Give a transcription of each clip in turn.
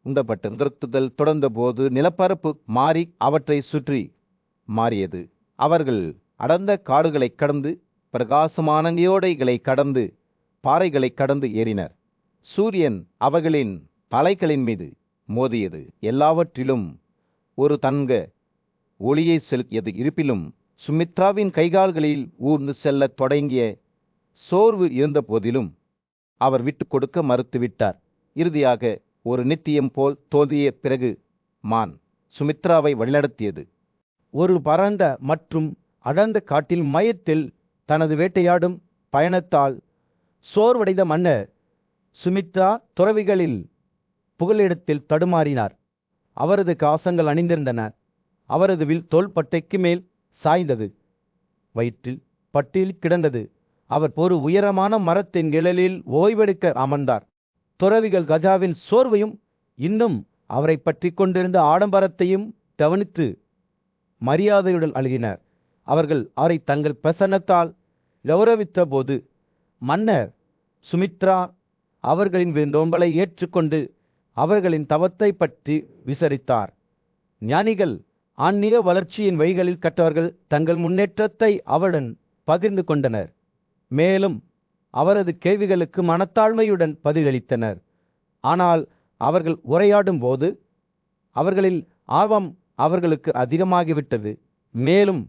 உந்தப்பட்டு நிறுத்துதல் தொடர்ந்த போது நிலப்பரப்பு மாறி அவற்றை சுற்றி மாறியது. அவர்கள் அடர்ந்த காடுகளை கடந்து பிரகாசமான யோடைகளை கடந்து பாறைகளை கடந்து ஏறினர். சூரியன் அவர்களின் தலைகளின் மீது மோதியது. எல்லாவற்றிலும் ஒரு தங்க ஒளியை செலுத்தியது. இருப்பிலும் சுமித்ராவின் கைகால்களில் ஊர்ந்து செல்லத் தொடங்கிய சோர்வு இருந்த போதிலும் அவர் விட்டு கொடுக்க மறுத்துவிட்டார். இறுதியாக ஒரு நித்தியம் போல் தோன்றிய பிறகு மான் சுமித்ராவை வழிநடத்தியது. ஒரு பரந்த மற்றும் அடர்ந்த காட்டில் மையத்தில் தனது வேட்டையாடும் பயணத்தால் சோர்வடைந்த மன்னர் சுமித்ரா துறவிகளில் புகலிடத்தில் தடுமாறினார். அவரது காசங்கள் அணிந்திருந்தன. அவரது வில் தோள்பட்டைக்கு மேல் சாய்ந்தது. வயிற்றில் பட்டியில் கிடந்தது. அவர் ஒரு உயரமான மரத்தின் நிழலில் ஓய்வெடுக்க அமர்ந்தார். துறவிகள் கஜாவின் சோர்வையும் இன்னும் அவரை பற்றி கொண்டிருந்த ஆடம்பரத்தையும் கவனித்து மரியாதையுடன் அழுகினர். அவர்கள் அவரை தங்கள் பிரசன்னத்தால் கௌரவித்த போது மன்னர் சுமித்ரா அவர்களின் விருந்தோம்பலை ஏற்றுக்கொண்டு அவர்களின் தவத்தை பற்றி விசாரித்தார். ஞானிகள் ஆன்மீக வளர்ச்சியின் வழிகளில் கற்றவர்கள் தங்கள் முன்னேற்றத்தை அவருடன் பகிர்ந்து கொண்டனர். மேலும் அவரது கேள்விகளுக்கு மனத்தாழ்மையுடன் பதிலளித்தனர். ஆனால் அவர்கள் உரையாடும் போது அவர்களில் ஆர்வம் அவர்களுக்கு அதிகமாகிவிட்டது. மேலும்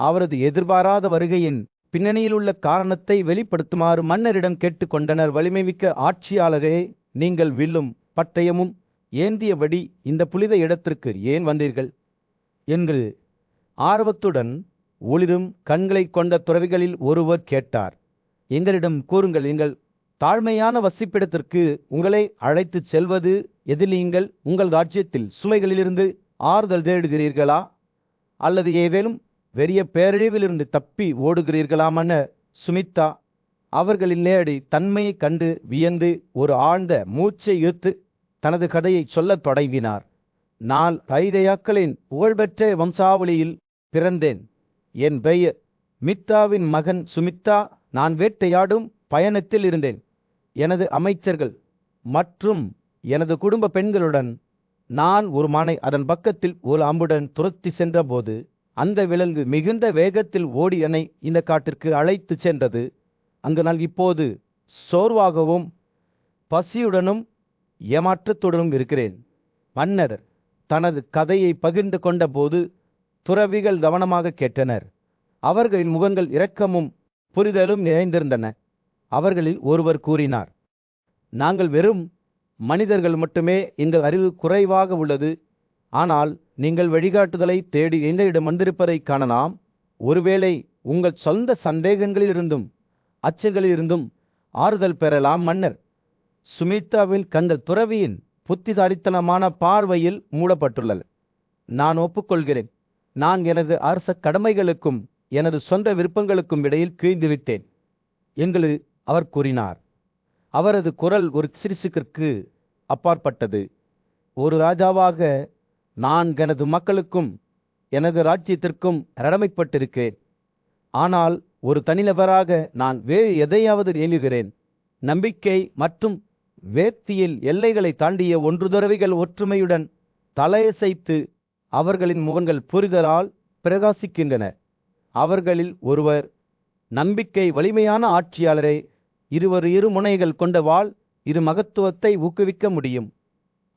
அவரது எதிர்பாராத வருகையின் பின்னணியில் உள்ள காரணத்தை வெளிப்படுத்துமாறு மன்னரிடம் கேட்டுக்கொண்டனர். வலிமைமிக்க ஆட்சியாளரே, நீங்கள் வில்லும் பட்டயமும் ஏந்தியபடி இந்த புனித இடத்திற்கு ஏன் வந்தீர்கள் என்று ஆர்வத்துடன் ஒளிரும் கண்களை கொண்ட துறவிகளில் ஒருவர் கேட்டார். எங்களிடம் கூறுங்கள், எங்கள் தாழ்மையான வசிப்பிடத்திற்கு உங்களை அழைத்துச் செல்வது எதில் நீங்கள் உங்கள் ராஜ்யத்தில் சுமைகளிலிருந்து ஆறுதல் தேடுகிறீர்களா, அல்லது ஏதேனும் வெறிய பேரழிவிலிருந்து தப்பி ஓடுகிறீர்களா? மன்னர் சுமித்ரா அவர்களின் நேரடி தன்மையை கண்டு வியந்து ஒரு ஆழ்ந்த மூச்சை இழுத்து தனது கதையை சொல்லத் தொடங்கினார். நான் கைதையாக்களின் புகழ்பெற்ற வம்சாவளியில் பிறந்தேன். என் பெயர் மித்தாவின் மகன் சுமித்ரா. நான் வேட்டையாடும் பயணத்தில் இருந்தேன். எனது அமைச்சர்கள் மற்றும் எனது குடும்ப பெண்களுடன் நான் ஒரு மானை அதன் பக்கத்தில் ஒரு அம்புடன் துரத்தி சென்ற போது அந்த விலங்கு மிகுந்த வேகத்தில் ஓடி என்னை இந்த காட்டிற்கு அழைத்து சென்றது. அங்கு நான் இப்போது சோர்வாகவும் பசியுடனும் ஏமாற்றத்துடனும் இருக்கிறேன். மன்னர் தனது கதையை பகிர்ந்து கொண்ட போது துறவிகள் கவனமாக கேட்டனர். அவர்களின் முகங்கள் இரக்கமும் புரிதலும் நிறைந்திருந்தன. அவர்களில் ஒருவர் கூறினார், நாங்கள் வெறும் மனிதர்கள் மட்டுமே. எங்கள் அறிவு குறைவாக உள்ளது. ஆனால் நீங்கள் வழிகாட்டுதலை தேடி எங்களிடம் வந்திருப்பதை காணலாம். ஒருவேளை உங்கள் சொந்த சந்தேகங்களிலிருந்தும் அச்சங்களிலிருந்தும் ஆறுதல் பெறலாம். மன்னர் சுமித்ராவின் கண்கள் துறவியின் புத்திசாலித்தனமான பார்வையில் மூடப்பட்டுள்ளது. நான் ஒப்புக்கொள்கிறேன். நான் எனது அரச கடமைகளுக்கும் எனது சொந்த விருப்பங்களுக்கும் இடையில் கிழிந்துவிட்டேன் என்று அவர் கூறினார். அவரது குரல் ஒரு சிரிசுக்கிற்கு அப்பாற்பட்டது. ஒரு ராஜாவாக நான் எனது மக்களுக்கும் எனது ராஜ்யத்திற்கும் கடமைப்பட்டிருக்கிறேன். ஆனால் ஒரு தனிநபராக நான் வேறு எதையாவது எண்ணுகிறேன். நம்பிக்கை மற்றும் வேட்தியில் எல்லைகளை தாண்டிய ஒன்று துறவிகள் ஒற்றுமையுடன் தலையசைத்து அவர்களின் முகங்கள் புரிதலால் பிரகாசிக்கின்றன. அவர்களில் ஒருவர், நம்பிக்கை வலிமையான ஆட்சியாளரை, இரு முனைகள் கொண்ட வாள் இரு மகத்துவத்தை ஊக்குவிக்க முடியும்.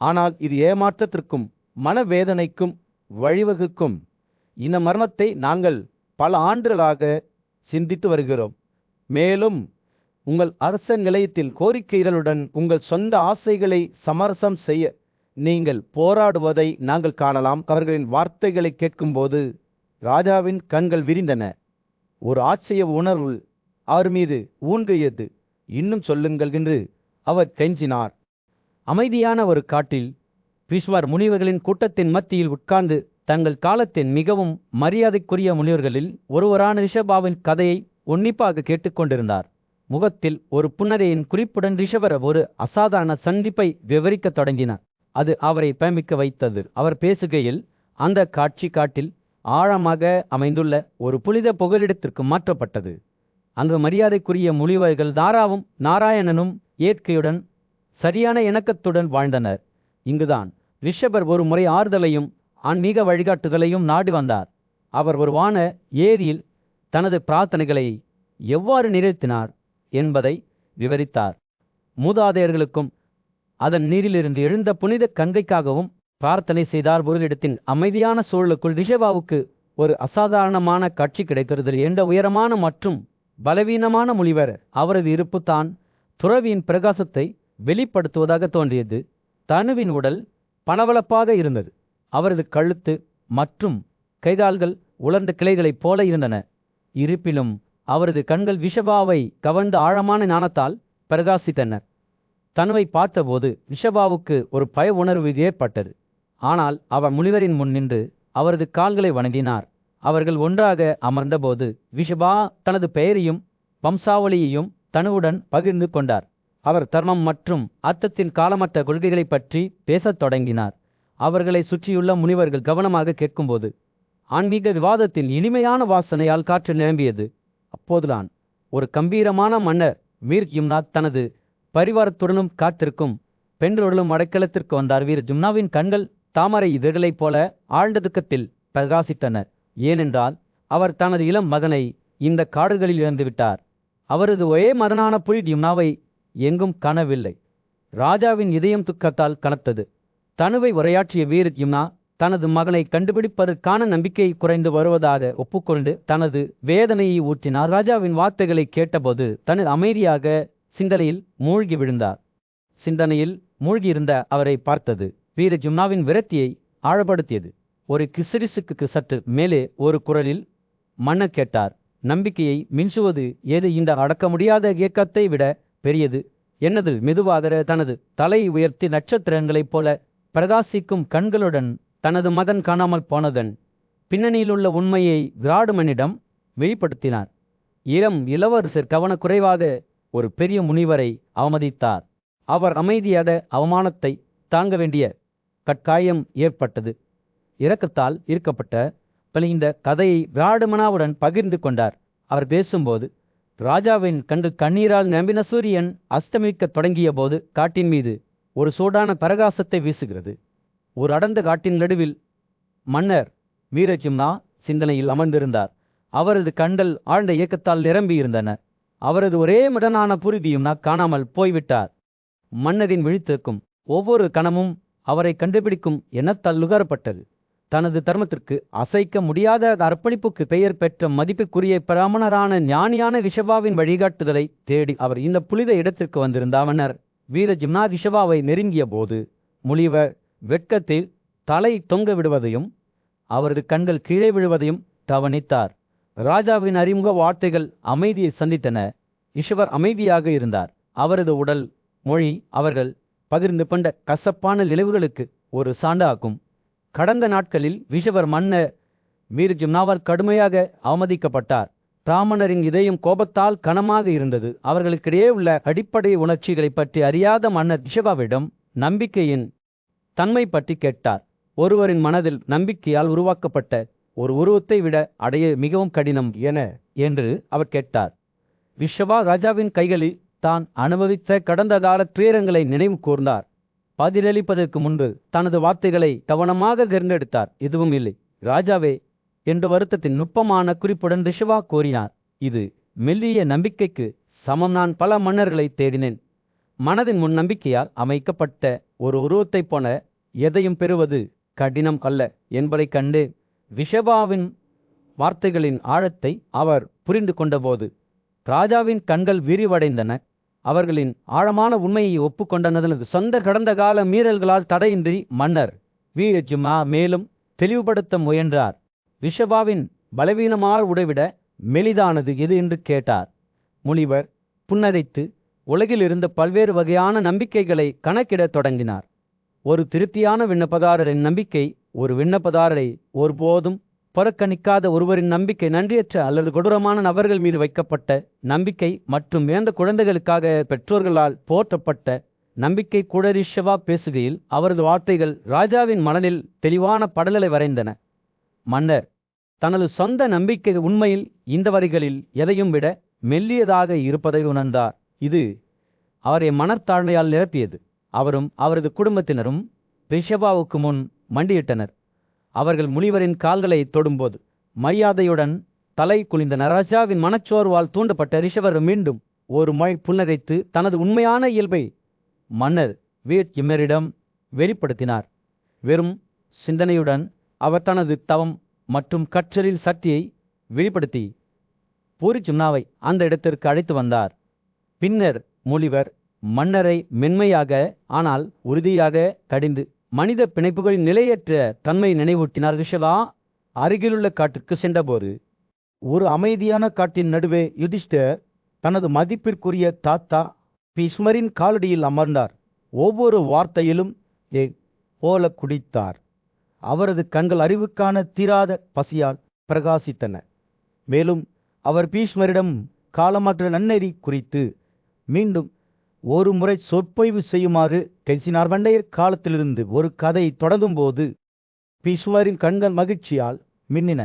ஆனால் இது ஏமாற்றத்திற்கும் மனவேதனைக்கும் வழிவகுக்கும். இந்த மர்மத்தை நாங்கள் பல ஆண்டுகளாக சிந்தித்து வருகிறோம். மேலும் உங்கள் அரச நிலையத்தில் கோரிக்கைகளுடன் உங்கள் சொந்த ஆசைகளை சமரசம் செய்ய நீங்கள் போராடுவதை நாங்கள் காணலாம். அவர்களின் வார்த்தைகளை கேட்கும்போது ராஜாவின் கண்கள் விரிந்தன. ஒரு ஆச்சரிய உணர்வு அவர் மீது ஊன்கியது. இன்னும் சொல்லுங்கள் என்று அவர் கெஞ்சினார். அமைதியான ஒரு காட்டில் பீஷ்மர் முனிவர்களின் கூட்டத்தின் மத்தியில் உட்கார்ந்து தங்கள் காலத்தின் மிகவும் மரியாதைக்குரிய முனிவர்களில் ஒருவரான ரிஷபாவின் கதையை உன்னிப்பாக கேட்டுக்கொண்டிருந்தார். முகத்தில் ஒரு புன்னகையின் குறிப்புடன் ரிஷபர் ஒரு அசாதாரண சந்திப்பை விவரிக்க தொடங்கினார். அது அவரை பிரமிக்க வைத்தது. அவர் பேசுகையில் அந்த காட்சி காட்டில் ஆழமாக அமைந்துள்ள ஒரு புனித புகலிடத்திற்கு மாற்றப்பட்டது. அங்கு மரியாதைக்குரிய முனிவர்கள் தாராவும் நாராயணனும் இயற்கையுடன் சரியான இணக்கத்துடன் வாழ்ந்தனர். இங்குதான் ரிஷபர் ஒரு முறை ஆறுதலையும் ஆன்மீக வழிகாட்டுதலையும் நாடி வந்தார். அவர் ஒரு வான ஏரியில் தனது பிரார்த்தனைகளை எவ்வாறு நிறைவேற்றினார் என்பதை விவரித்தார். மூதாதையர்களுக்கும் அதன் நீரிலிருந்து எழுந்த புனித கங்கைக்காகவும் பிரார்த்தனை செய்தார். ஒரு இடத்தின் அமைதியான சூழலுக்குள் ரிஷபாவுக்கு ஒரு அசாதாரணமான காட்சி கிடைக்கிறது. என்ற உயரமான மற்றும் பலவீனமான முனிவர் அவரது இருப்பு தான் துறவியின் பிரகாசத்தை வெளிப்படுத்துவதாக தோன்றியது. தனுவின் உடல் பளபளப்பாக இருந்தது. அவரது கழுத்து மற்றும் கைகால்கள் உலர்ந்த கிளைகளைப் போல இருந்தன. இருப்பினும் அவரது கண்கள் ரிஷபாவை கவர்ந்த ஆழமான ஞானத்தால் பிரகாசித்தன. தனுவை பார்த்தபோது ரிஷபாவுக்கு ஒரு பய உணர்வு ஏற்பட்டது. ஆனால் அவர் முனிவரின் முன் நின்று அவரது கால்களை வணங்கினார். அவர்கள் ஒன்றாக அமர்ந்தபோது ரிஷபா தனது பெயரையும் வம்சாவளியையும் தனுவுடன் பகிர்ந்து கொண்டார். அவர் தர்மம் மற்றும் அர்த்தத்தின் காலமற்ற கொள்கைகளை பற்றி பேசத் தொடங்கினார். அவர்களை சுற்றியுள்ள முனிவர்கள் கவனமாக கேட்கும்போது ஆன்மீக விவாதத்தின் இனிமையான வாசனையால் காற்று நிரம்பியது. அப்போதுதான் ஒரு கம்பீரமான மன்னர் வீர் யும்னாத் தனது பரிவாரத்துடனும் காத்திருக்கும் பெண்களுடனும் அடைக்கலத்திற்கு வந்தார். வீர் ஜும்னாவின் கண்கள் தாமரை இதழ்களைப் போல ஆழ்ந்த துக்கத்தில் பிரகாசித்தன. ஏனென்றால் அவர் தனது இளம் மகனை இந்த காடுகளில் இழந்துவிட்டார். அவரது ஒரே மகனான புனித யும்னாவை எங்கும் காணவில்லை. ராஜாவின் இதயம் துக்கத்தால் கனத்தது. தனுவை உரையாற்றிய வீர் யும்னா தனது மகனை கண்டுபிடிப்பதற்கான நம்பிக்கை குறைந்து வருவதாக ஒப்புக்கொண்டு தனது வேதனையை ஊற்றினார். ராஜாவின் வார்த்தைகளை கேட்டபோது தனது அமைதியாக சிந்தனையில் மூழ்கி விழுந்தார். சிந்தனையில் மூழ்கியிருந்த அவரை பார்த்தது வீர ஜும்னாவின் விரக்தியை ஆழப்படுத்தியது. ஒரு கிசுரிசுக்கு சற்று மேலே ஒரு குரலில் மன்னர் கேட்டார், நம்பிக்கையை மின்சுவது ஏது? இந்த அடக்க முடியாத இயக்கத்தை விட பெரியது என்னது? மெதுவாக தனது தலை உயர்த்தி நட்சத்திரங்களைப் போல பிரகாசிக்கும் கண்களுடன் தனது மகன் காணாமல் போனதன் பின்னணியிலுள்ள உண்மையை விராடுமனிடம் வெளிப்படுத்தினார். இளவரசர் கவனக்குறைவாக ஒரு பெரிய முனிவரை அவமதித்தார். அவர் அமைதியாக அவமானத்தை தாங்க வேண்டிய கட்டாயம் ஏற்பட்டது. இரக்கத்தால் ஈர்க்கப்பட்ட இந்த கதையை விராடுமனாவுடன் பகிர்ந்து கொண்டார். அவர் பேசும்போது ராஜாவின் கண்கள் கண்ணீரால் நம்பின சூரியன் அஸ்தமிக்கத் தொடங்கிய போது காட்டின் மீது ஒரு சூடான பிரகாசத்தை வீசுகிறது. ஒரு அடர்ந்த காட்டின் நடுவில் மன்னர் வீர ஜும்னா சிந்தனையில் அமர்ந்திருந்தார். அவரது கண்கள் ஆழ்ந்த இயக்கத்தால் நிரம்பியிருந்தன. அவரது ஒரே மகனான புனித யும்னா காணாமல் போய்விட்டார். மன்னரின் விழித்திருக்கும் ஒவ்வொரு கணமும் அவரை கண்டுபிடிக்கும் எண்ணத்தால் நுகரப்பட்டது. தனது தர்மத்திற்கு அசைக்க முடியாத அர்ப்பணிப்புக்கு பெயர் பெற்ற மதிப்புக்குரிய பிராமணரான ஞானியான ரிஷபாவின் வழிகாட்டுதலை தேடி அவர் இந்த புனித இடத்திற்கு வந்திருந்த மன்னர் வீர ஜும்னா ரிஷபாவை நெருங்கிய போது முனிவர் வெட்கத்தில் தலை தொங்க விடுவதையும் அவரது கண்கள் கீழே விழுவதையும் கவனித்தார். ராஜாவின் அறிமுக வார்த்தைகள் அமைதியை சந்தித்தன. ரிஷபர் அமைதியாக இருந்தார். அவரது உடல் மொழி அவர்கள் பகிர்ந்து கொண்ட கசப்பான நினைவுகளுக்கு ஒரு சான்றாகும். கடந்த நாட்களில் ரிஷபர் மன்னர் வீர ஜும்னாவால் கடுமையாக அவமதிக்கப்பட்டார். பிராமணரின் இதயம் கோபத்தால் கனமாக இருந்தது. அவர்களுக்கிடையே உள்ள அடிப்படை உணர்ச்சிகளை பற்றி அறியாத மன்னர் ரிஷபாவிடம் நம்பிக்கையின் தன்மை பற்றி கேட்டார். ஒருவரின் மனதில் நம்பிக்கையால் உருவாக்கப்பட்ட ஒரு உருவத்தை விட அடைய மிகவும் கடினம் என்று அவர் கேட்டார். ரிஷபா ராஜாவின் கைகளில் தான் அனுபவித்த கடந்த கால துயரங்களை நினைவு கூர்ந்தார். பதிலளிப்பதற்கு முன்பு தனது வார்த்தைகளை கவனமாக தேர்ந்தெடுத்தார். எதுவும் இல்லை ராஜாவே என்று வருத்தத்தின் நுட்பமான குறிப்புடன் ரிஷபா கூறினார். இது மெல்லிய நம்பிக்கைக்கு சமம். நான் பல மன்னர்களை தேடினேன். மனதின் முன் நம்பிக்கையால் அமைக்கப்பட்ட ஒரு உருவத்தைப் போல எதையும் பெறுவது கடினம் அல்ல என்பதை கண்டு ரிஷபாவின் வார்த்தைகளின் ஆழத்தை அவர் புரிந்து கொண்டபோது ராஜாவின் கண்கள் விரிவடைந்தன. அவர்களின் ஆழமான உண்மையை ஒப்புக்கொண்டனது சொந்த கடந்த கால மீறல்களால் தடையின்றி மன்னர் வீர ஜும்னா மேலும் தெளிவுபடுத்த முயன்றார். ரிஷபாவின் பலவீனமான உடைவிட மெலிதானது எது என்று கேட்டார். முனிவர் புன்னகைத்து உலகில் இருந்த பல்வேறு வகையான நம்பிக்கைகளை கணக்கிடத் தொடங்கினார். ஒரு திருப்தியான விண்ணப்பதாரரின் நம்பிக்கை ஒரு விண்ணப்பதாரரை ஒருபோதும் புறக்கணிக்காத ஒருவரின் நம்பிக்கை நன்றியற்ற அல்லது கொடூரமான நபர்கள் மீது வைக்கப்பட்ட நம்பிக்கை மற்றும் இறந்த குழந்தைகளுக்காக பெற்றோர்களால் போற்றப்பட்ட நம்பிக்கை கூட. ரிஷபா பேசுகையில் அவரது வார்த்தைகள் ராஜாவின் மனதில் தெளிவான படலை வரைந்தன. மன்னர் தனது சொந்த நம்பிக்கை உண்மையில் இந்த வரிகளில் எதையும் விட மெல்லியதாக இருப்பதை உணர்ந்தார். இது அவரை மனத்தாழ்மையால் நிரப்பியது. அவரும் அவரது குடும்பத்தினரும் ரிஷபாவுக்கு முன் மண்டியிட்டனர். அவர்கள் முனிவரின் கால்களை தொடும்போது மரியாதையுடன் தலை குனிந்தனர். ராஜாவின் மனச்சோர்வால் தூண்டப்பட்ட ரிஷபர் மீண்டும் ஒரு முறை புன்னகைத்து தனது உண்மையான இயல்பை மன்னர் வீட்யமிரிடம் வெளிப்படுத்தினார். வெறும் சிந்தனையுடன் அவர் தனது தவம் மற்றும் கற்றலில் சக்தியை வெளிப்படுத்தி பூரிச்சும்னாவை அந்த இடத்திற்கு அழைத்து வந்தார். பின்னர் முனிவர் மன்னரை மென்மையாக ஆனால் உறுதியாக கடிந்து மனித பிணைப்புகளின் நிலையற்ற தன்மை நினைவூட்டினார். ரிஷபா அருகிலுள்ள காட்டுக்கு சென்றபோது ஒரு அமைதியான காட்டின் நடுவே யுதிஷ்டர் தனது மதிப்பிற்குரிய தாத்தா பீஷ்மரின் காலடியில் அமர்ந்தார். ஒவ்வொரு வார்த்தையிலும் போல குடித்தார். அவரது கண்கள் அறிவுக்கான தீராத பசியால் பிரகாசித்தன. மேலும் அவர் பீஷ்மரிடம் காலமற்ற நன்னெறி குறித்து மீண்டும் ஒரு முறை சொற்பொழிவு செய்யுமாறு கெஞ்சினார். வண்டையர் காலத்திலிருந்து ஒரு கதை தொடங்கும்போது பீஷ்மரின் கண்கள் மகிழ்ச்சியால் மின்னின.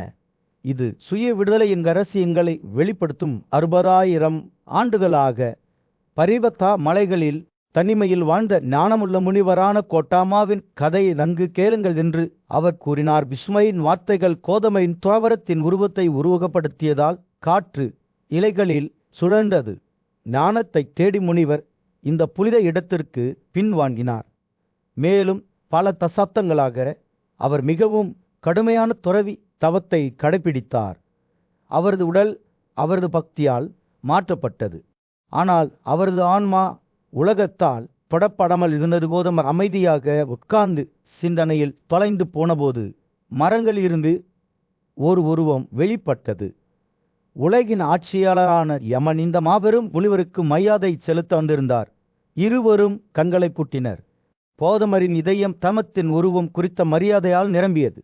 இது சுய விடுதலையின் ரகசியங்களை வெளிப்படுத்தும் 60,000 ஆண்டுகளாக பரிவத்தா மலைகளில் தனிமையில் வாழ்ந்த ஞானமுள்ள முனிவரான கோட்டாமாவின் கதையை நன்கு கேளுங்கள் என்று அவர் கூறினார். பீஷ்மரின் வார்த்தைகள் கோதமையின் துவரத்தின் உருவத்தை உருவகப்படுத்தியதால் காற்று இலைகளில் சுழன்றது. ஞானத்தை தேடி முனிவர் இந்த புனித இடத்திற்கு பின்வாங்கினார். மேலும் பல தசாப்தங்களாக அவர் மிகவும் கடுமையான துறவி தவத்தை கடைபிடித்தார். அவரது உடல் அவரது பக்தியால் மாற்றப்பட்டது. ஆனால் அவரது ஆன்மா உலகத்தால் தொடப்படாமல் இருந்தது. கோதமர் அமைதியாக உட்கார்ந்து சிந்தனையில் தொலைந்து போனபோது மரங்களிலிருந்து ஒரு உருவம் வெளிப்பட்டது. உலகின் ஆட்சியாளரான யமன் இந்த மாபெரும் முனிவருக்கு மரியாதை செலுத்த வந்திருந்தார். இருவரும் கண்களை பூட்டினர். கோதமரின் இதயம் தமத்தின் உருவம் குறித்த மரியாதையால் நிரம்பியது.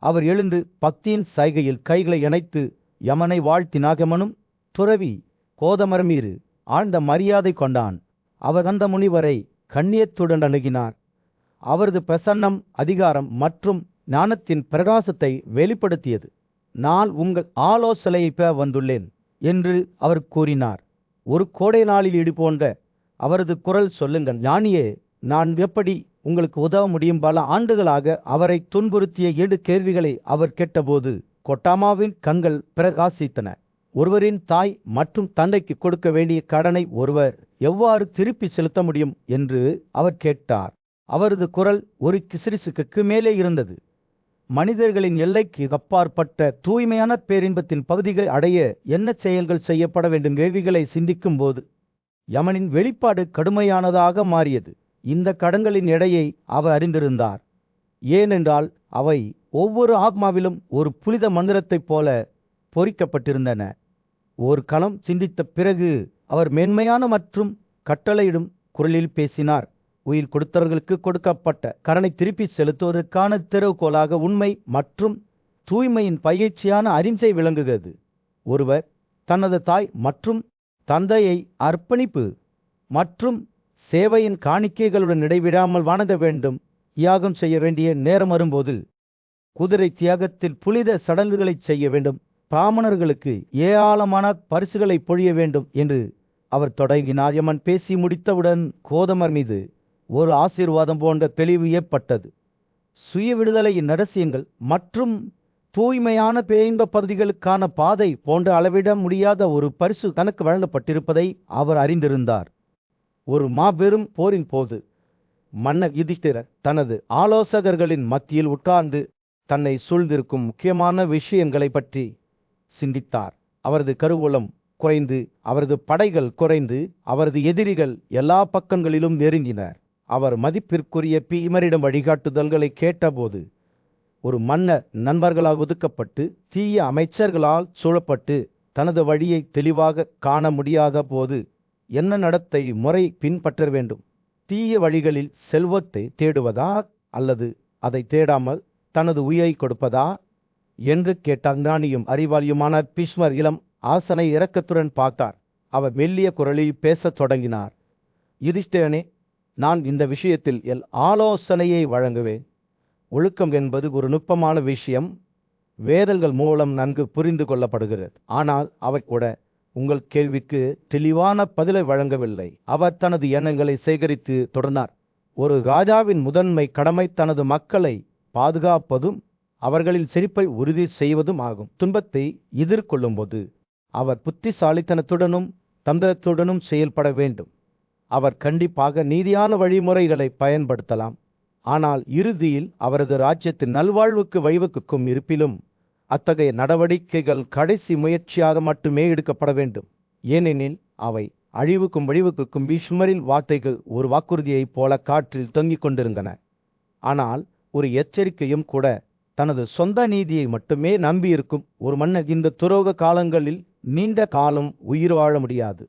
அவர் எழுந்து பக்தியின் சைகையில் கைகளை இணைத்து யமனை வாழ்த்தினார். யமனும் துறவி கோதமர் மீது ஆழ்ந்த மரியாதை கொண்டான். அவர் அந்த முனிவரை கண்ணியத்துடன் அணுகினார். அவரது பிரசன்னம் அதிகாரம் மற்றும் ஞானத்தின் பிரகாசத்தை வெளிப்படுத்தியது. நான் உங்கள் ஆலோசனையை பெற வந்துள்ளேன் என்று அவர் கூறினார். ஒரு கோடை நாளில் இடி போன்ற அவரது குரல், சொல்லுங்கள் ஞானியே, நான் எப்படி உங்களுக்கு உதவ முடியும்? பல ஆண்டுகளாக அவரை துன்புறுத்திய 7 கேள்விகளை அவர் கேட்டபோது கொட்டாமாவின் கண்கள் பிரகாசித்தன. ஒருவரின் தாய் மற்றும் தந்தைக்கு கொடுக்க வேண்டிய கடனை ஒருவர் எவ்வாறு திருப்பி செலுத்த முடியும் என்று அவர் கேட்டார். அவரது குரல் ஒரு கிசுகிசுக்கு மேலே இருந்தது. மனிதர்களின் எல்லைக்கு அப்பாற்பட்ட தூய்மையான பேரின்பத்தின் பகுதிகளை அடைய என்ன செயல்கள் செய்யப்பட வேண்டும்? கேள்விகளை சிந்திக்கும் போது யமனின் வெளிப்பாடு கடுமையானதாக மாறியது. இந்த கடன்களின் எடையை அவர் அறிந்திருந்தார். ஏனென்றால் அவை ஒவ்வொரு ஆத்மாவிலும் ஒரு புனித மந்திரத்தைப் போல பொறிக்கப்பட்டிருந்தன. ஒரு கணம் சிந்தித்த பிறகு அவர் மென்மையான மற்றும் கட்டளையிடும் குரலில் பேசினார். உயிர் கொடுத்தவர்களுக்கு கொடுக்கப்பட்ட கடனை திருப்பி செலுத்துவதற்கான திறவுகோலாக உண்மை மற்றும் தூய்மையின் பயிற்சியான அரிஞ்சை விளங்குகிறது. ஒருவர் தனது தாய் மற்றும் தந்தையை அர்ப்பணிப்பு மற்றும் சேவையின் காணிக்கைகளுடன் இடைவிடாமல் வணங்க வேண்டும். தியாகம் செய்ய வேண்டிய நேரம் வரும்போது குதிரை தியாகத்தில் புனித சடங்குகளை செய்ய வேண்டும். பிராமணர்களுக்கு ஏராளமான பரிசுகளை பொழிய வேண்டும் என்று அவர் தொடங்கினார். யமன் பேசி முடித்தவுடன் கோதமர் மீது ஒரு ஆசீர்வாதம் போன்ற தெளிவு ஏற்பட்டது. சுய விடுதலையின் ரகசியங்கள் மற்றும் தூய்மையான பேரின்ப பகுதிகளுக்கான பாதை போன்ற அளவிட முடியாத ஒரு பரிசு தனக்கு வழங்கப்பட்டிருப்பதை அவர் அறிந்திருந்தார். ஒரு மாபெரும் போரின் போது மன்னர் யுதிஷ்டிரர் தனது ஆலோசகர்களின் மத்தியில் உட்கார்ந்து தன்னை சூழ்ந்திருக்கும் முக்கியமான விஷயங்களை பற்றி சிந்தித்தார். அவரது கருவூலம் குறைந்து, அவரது படைகள் குறைந்து, அவரது எதிரிகள் எல்லா பக்கங்களிலும் நெருங்கினர். அவர் மதிப்பிற்குரிய பீமரிடம் வழிகாட்டுதல்களை கேட்டபோது ஒரு மன்னர் நண்பர்களால் ஒதுக்கப்பட்டு தீய அமைச்சர்களால் சூழப்பட்டு தனது வழியை தெளிவாக காண முடியாத போது என்ன நடத்தை முறை பின்பற்ற வேண்டும்? தீய வழிகளில் செல்வத்தை தேடுவதா அல்லது அதை தேடாமல் தனது உயிரை கொடுப்பதா என்று கேட்டார். ஞானியும் அறிவாளியுமான பீஷ்மர் இளம் ஆசனை இரக்கத்துடன் பார்த்தார். அவர் மெல்லிய குரலில் பேசத் தொடங்கினார். யுதிஷ்டிரனே, நான் இந்த விஷயத்தில் என் ஆலோசனையை வழங்குவேன். ஒழுக்கம் என்பது ஒரு நுட்பமான விஷயம். வேதங்கள் மூலம் நன்கு புரிந்து கொள்ளப்படுகிறது. ஆனால் அவை கூட உங்கள் கேள்விக்கு தெளிவான பதிலை வழங்கவில்லை. அவர் தனது எண்ணங்களை சேகரித்து தொடர்ந்தார். ஒரு ராஜாவின் முதன்மை கடமை தனது மக்களை பாதுகாப்பதும் அவர்களின் செழிப்பை உறுதி செய்வதும் ஆகும். துன்பத்தை எதிர்கொள்ளும்போது அவர் புத்திசாலித்தனத்துடனும் தந்திரத்துடனும் செயல்பட வேண்டும். அவர் கண்டிப்பாக நீதியான வழிமுறைகளை பயன்படுத்தலாம். ஆனால் இறுதியில் அவரது ராஜ்யத்தின் நல்வாழ்வுக்கு வழிவகுக்கும் இருப்பிலும் அத்தகைய நடவடிக்கைகள் கடைசி முயற்சியாக மட்டுமே எடுக்கப்பட வேண்டும். ஏனெனில் அவை அழிவுக்கும் வழிவகுக்கும் பீஷ்மரின் வார்த்தைகள் ஒரு வாக்குறுதியைப் போல காற்றில் தொங்கிக் கொண்டிருந்தன. ஆனால் ஒரு எச்சரிக்கையும் கூட. தனது சொந்த நீதியை மட்டுமே நம்பியிருக்கும் ஒரு மன்னர் இந்த துரோக காலங்களில் நீண்ட காலம் உயிர் வாழ முடியாது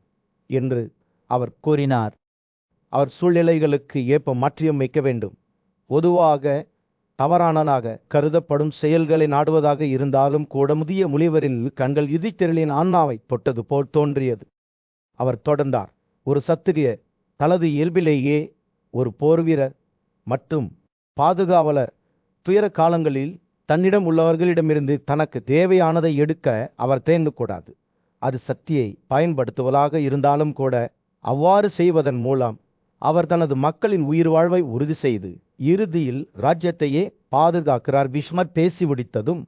என்று அவர் கூறினார். அவர் சூழ்நிலைகளுக்கு ஏற்ப மாற்றியமைக்க வேண்டும். பொதுவாக தவறானதாக கருதப்படும் செயல்களை நாடுவதாக இருந்தாலும் கூட முதிய முனிவரின் கண்கள் யுதிஷ்டிரனின் ஆன்மாவை தொட்டது போல் தோன்றியது. அவர் தொடர்ந்தார். ஒரு சத்திரிய தனது இயல்பிலேயே ஒரு போர்வீரர் மற்றும் பாதுகாவலர் துயர காலங்களில் தன்னிடம் உள்ளவர்களிடமிருந்து தனக்கு தேவையானதை எடுக்க அவர் தேங்கக்கூடாது. அது சக்தியை பயன்படுத்துவதாக இருந்தாலும் கூட அவ்வாறு செய்வதன் மூலம் அவர் தனது மக்களின் உயிர் வாழ்வை உறுதி செய்து இறுதியில் ராஜ்யத்தையே பாதுகாக்கிறார். பீஷ்மர் பேசி முடித்ததும்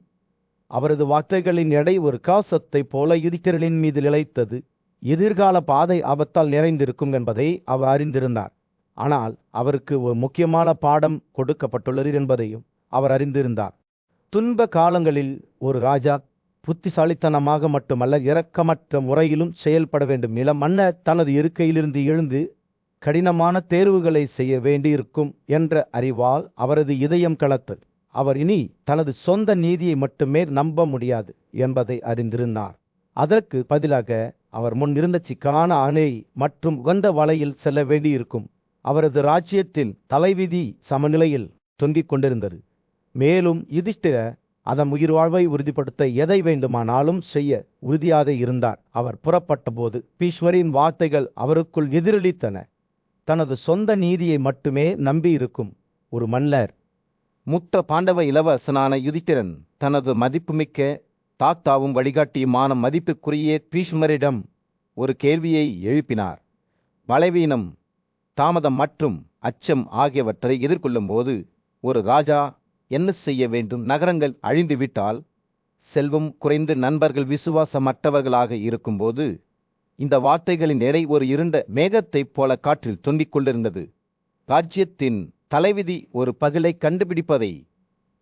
அவரது வார்த்தைகளின் எடை ஒரு காசத்தை போல யுதிஷ்டிரனின் மீது நிலைத்தது. எதிர்கால பாதை ஆபத்தால் நிறைந்திருக்கும் என்பதை அவர் அறிந்திருந்தார். ஆனால் அவருக்கு ஒரு முக்கியமான பாடம் கொடுக்கப்பட்டுள்ளது என்பதையும் அவர் அறிந்திருந்தார். துன்ப காலங்களில் ஒரு ராஜா புத்திசாலித்தனமாக மட்டுமல்ல இரக்கமற்ற முறையிலும் செயல்பட வேண்டும். இளம் மன்னர் தனது இருக்கையிலிருந்து எழுந்து கடினமான தேர்வுகளை செய்ய வேண்டியிருக்கும் என்ற அறிவால் அவரது இதயம் கலத்தது. அவர் இனி தனது சொந்த நீதியை மட்டுமே நம்ப முடியாது என்பதை அறிந்திருந்தார். அதற்கு பதிலாக அவர் முன் இருந்த சிக்கலான அணை மற்றும் உகந்த வலையில் செல்ல வேண்டியிருக்கும். அவரது ராஜ்யத்தின் தலைவிதி சமநிலையில் தொங்கிக் கொண்டிருந்தது. மேலும் யுதிஷ்டிரர் அதன் உயிர் வாழ்வை உறுதிப்படுத்த எதை வேண்டுமானாலும் செய்ய உறுதியாக இருந்தார். அவர் புறப்பட்ட போது பீஷ்மரின் வார்த்தைகள் அவருக்குள் எதிரொலித்தன. தனது சொந்த நீதியை மட்டுமே நம்பியிருக்கும் ஒரு மன்னர். மூத்த பாண்டவ இளவரசனான யுதிஷ்டிரன் தனது மதிப்புமிக்க தாத்தாவும் வழிகாட்டியுமான மதிப்புக்குரிய பீஷ்மரிடம் ஒரு கேள்வியை எழுப்பினார். பலவீனம், தாமதம் மற்றும் அச்சம் ஆகியவற்றை எதிர்கொள்ளும்போது ஒரு ராஜா என்ன செய்ய வேண்டும்? நகரங்கள் அழிந்துவிட்டால், செல்வம் குறைந்து நண்பர்கள் விசுவாசமற்றவர்களாக இருக்கும்போது இந்த வார்த்தைகளின் எடை ஒரு இருண்ட மேகத்தைப் போல காற்றில் தொங்கிக் கொண்டிருந்தது. ராஜ்யத்தின் தலைவிதி ஒரு பகலை கண்டுபிடிப்பதை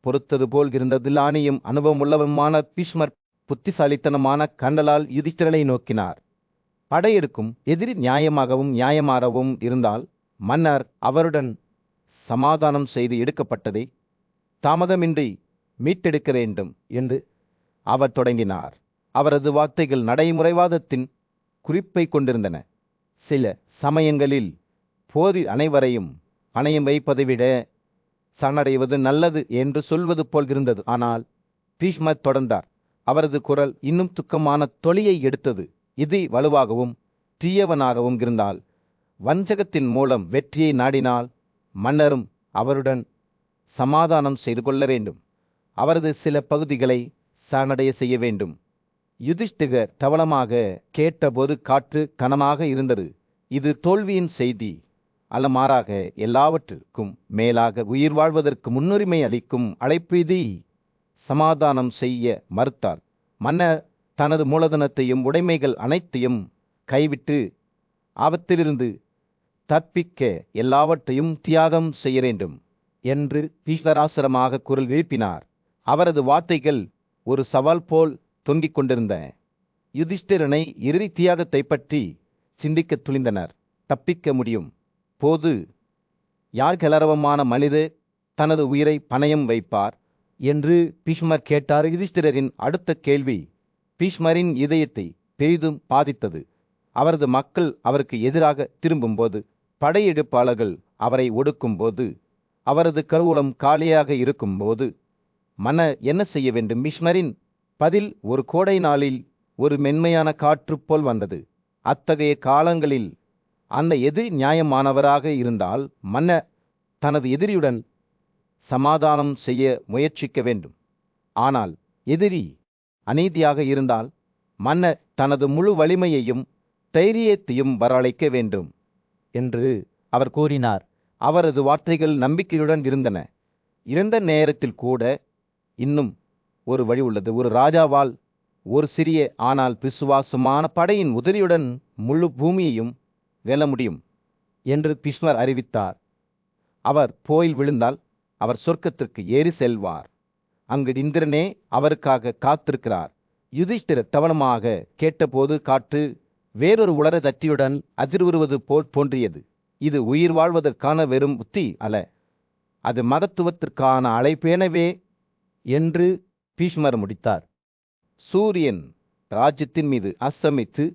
பொறுத்தது போல் இருந்தது. ஆணையும் அனுபவமுள்ளவருமான பீஷ்மர் புத்திசாலித்தனமான கண்டலால் யுதிஷ்டிரனை நோக்கினார். படையெடுக்கும் எதிரி நியாயமாகவும் இருந்தால் மன்னர் அவருடன் சமாதானம் செய்து எடுக்கப்பட்டதை தாமதமின்றி மீட்டெடுக்க வேண்டும் என்று அவர் தொடங்கினார். அவரது வார்த்தைகள் நடைமுறைவாதத்தின் குறிப்பை கொண்டிருந்தன. சில சமயங்களில் போரில் அனைவரையும் பணயம் வைப்பதை விட சரணடைவது நல்லது என்று சொல்வது போல் இருந்தது. ஆனால் பீஷ்மர் தொடர்ந்தார். அவரது குரல் இன்னும் துக்கமான தொலியை எடுத்தது. இது வலுவாகவும் தீயவனாகவும் இருந்தால், வஞ்சகத்தின் மூலம் வெற்றியை நாடினால் மன்னரும் அவருடன் சமாதானம் செய்து கொள்ள வேண்டும். அவரது சில பகுதிகளை சரணடைய செய்ய வேண்டும். யுதிஷ்டிரர் தவளமாக கேட்டபோது காற்று கனமாக இருந்தது. இது தோல்வியின் செய்தி அல்ல, மாறாக எல்லாவற்றிற்கும் மேலாக உயிர் வாழ்வதற்கு முன்னுரிமை அளிக்கும் அழைப்பு. இது சமாதானம் செய்ய மறுத்தார். மன்னர் தனது மூலதனத்தையும் உடைமைகள் அனைத்தையும் கைவிட்டு ஆபத்திலிருந்து தப்பிக்க எல்லாவற்றையும் தியாகம் செய்ய வேண்டும் என்று பீஷ்மராசரமாக குரல் எழுப்பினார். அவரது வார்த்தைகள் ஒரு சவால் போல் தொங்கிக் கொண்டிருந்த யுதிஷ்டிரனை இறுதி தியாகத்தை பற்றி சிந்திக்க துணிந்தனர். தப்பிக்க முடியும் போது யார் கலரவமான மனிதர் தனது உயிரை பணயம் வைப்பார் என்று பீஷ்மர் கேட்டார். யுதிஷ்டிரரின் அடுத்த கேள்வி பீஷ்மரின் இதயத்தை பெரிதும் பாதித்தது. அவரது மக்கள் அவருக்கு எதிராக திரும்பும்போது, படையெடுப்பாளர்கள் அவரை ஒடுக்கும்போது, அவரது கருவூலம் காலியாக இருக்கும்போது மன்னர் என்ன செய்ய வேண்டும்? பீஷ்மரின் பதில் ஒரு கோடை நாளில் ஒரு மென்மையான காற்று போல் வந்தது. அத்தகைய காலங்களில் அந்த எதிரி நியாயமானவராக இருந்தால் மன்னர் தனது எதிரியுடன் சமாதானம் செய்ய முயற்சிக்க வேண்டும். ஆனால் எதிரி அநீதியாக இருந்தால் மன்னர் தனது முழு வலிமையையும் தைரியத்தையும் வரவழைக்க வேண்டும் என்று அவர் கூறினார். அவரது வார்த்தைகள் நம்பிக்கையுடன் இருந்தன. இருந்த நேரத்தில் கூட இன்னும் ஒரு வழி உள்ளது. ஒரு ராஜாவால் ஒரு சிறிய ஆனால் விசுவாசமான படையின் உதவியுடன் முழு பூமியையும் வெல்ல முடியும் என்று பிஸ்மர் அறிவித்தார். அவர் போயில் விழுந்தால் அவர் சொர்க்கத்திற்கு ஏறி செல்வார். அங்கு இந்திரனே அவருக்காக காத்திருக்கிறார். யுதிஷ்டிரர் கவனமாக கேட்டபோது காற்று வேறொரு உலர தட்டியுடன் அதிர்வுறுவது போல் தோன்றியது. இது உயிர் வாழ்வதற்கான வெறும் புத்தி அல்ல, அது மகத்துவத்திற்கான அழைப்பேனவே என்று பீஷ்மர் முடித்தார். சூரியன் ராஜ்யத்தின் மீது அஸ்தமித்து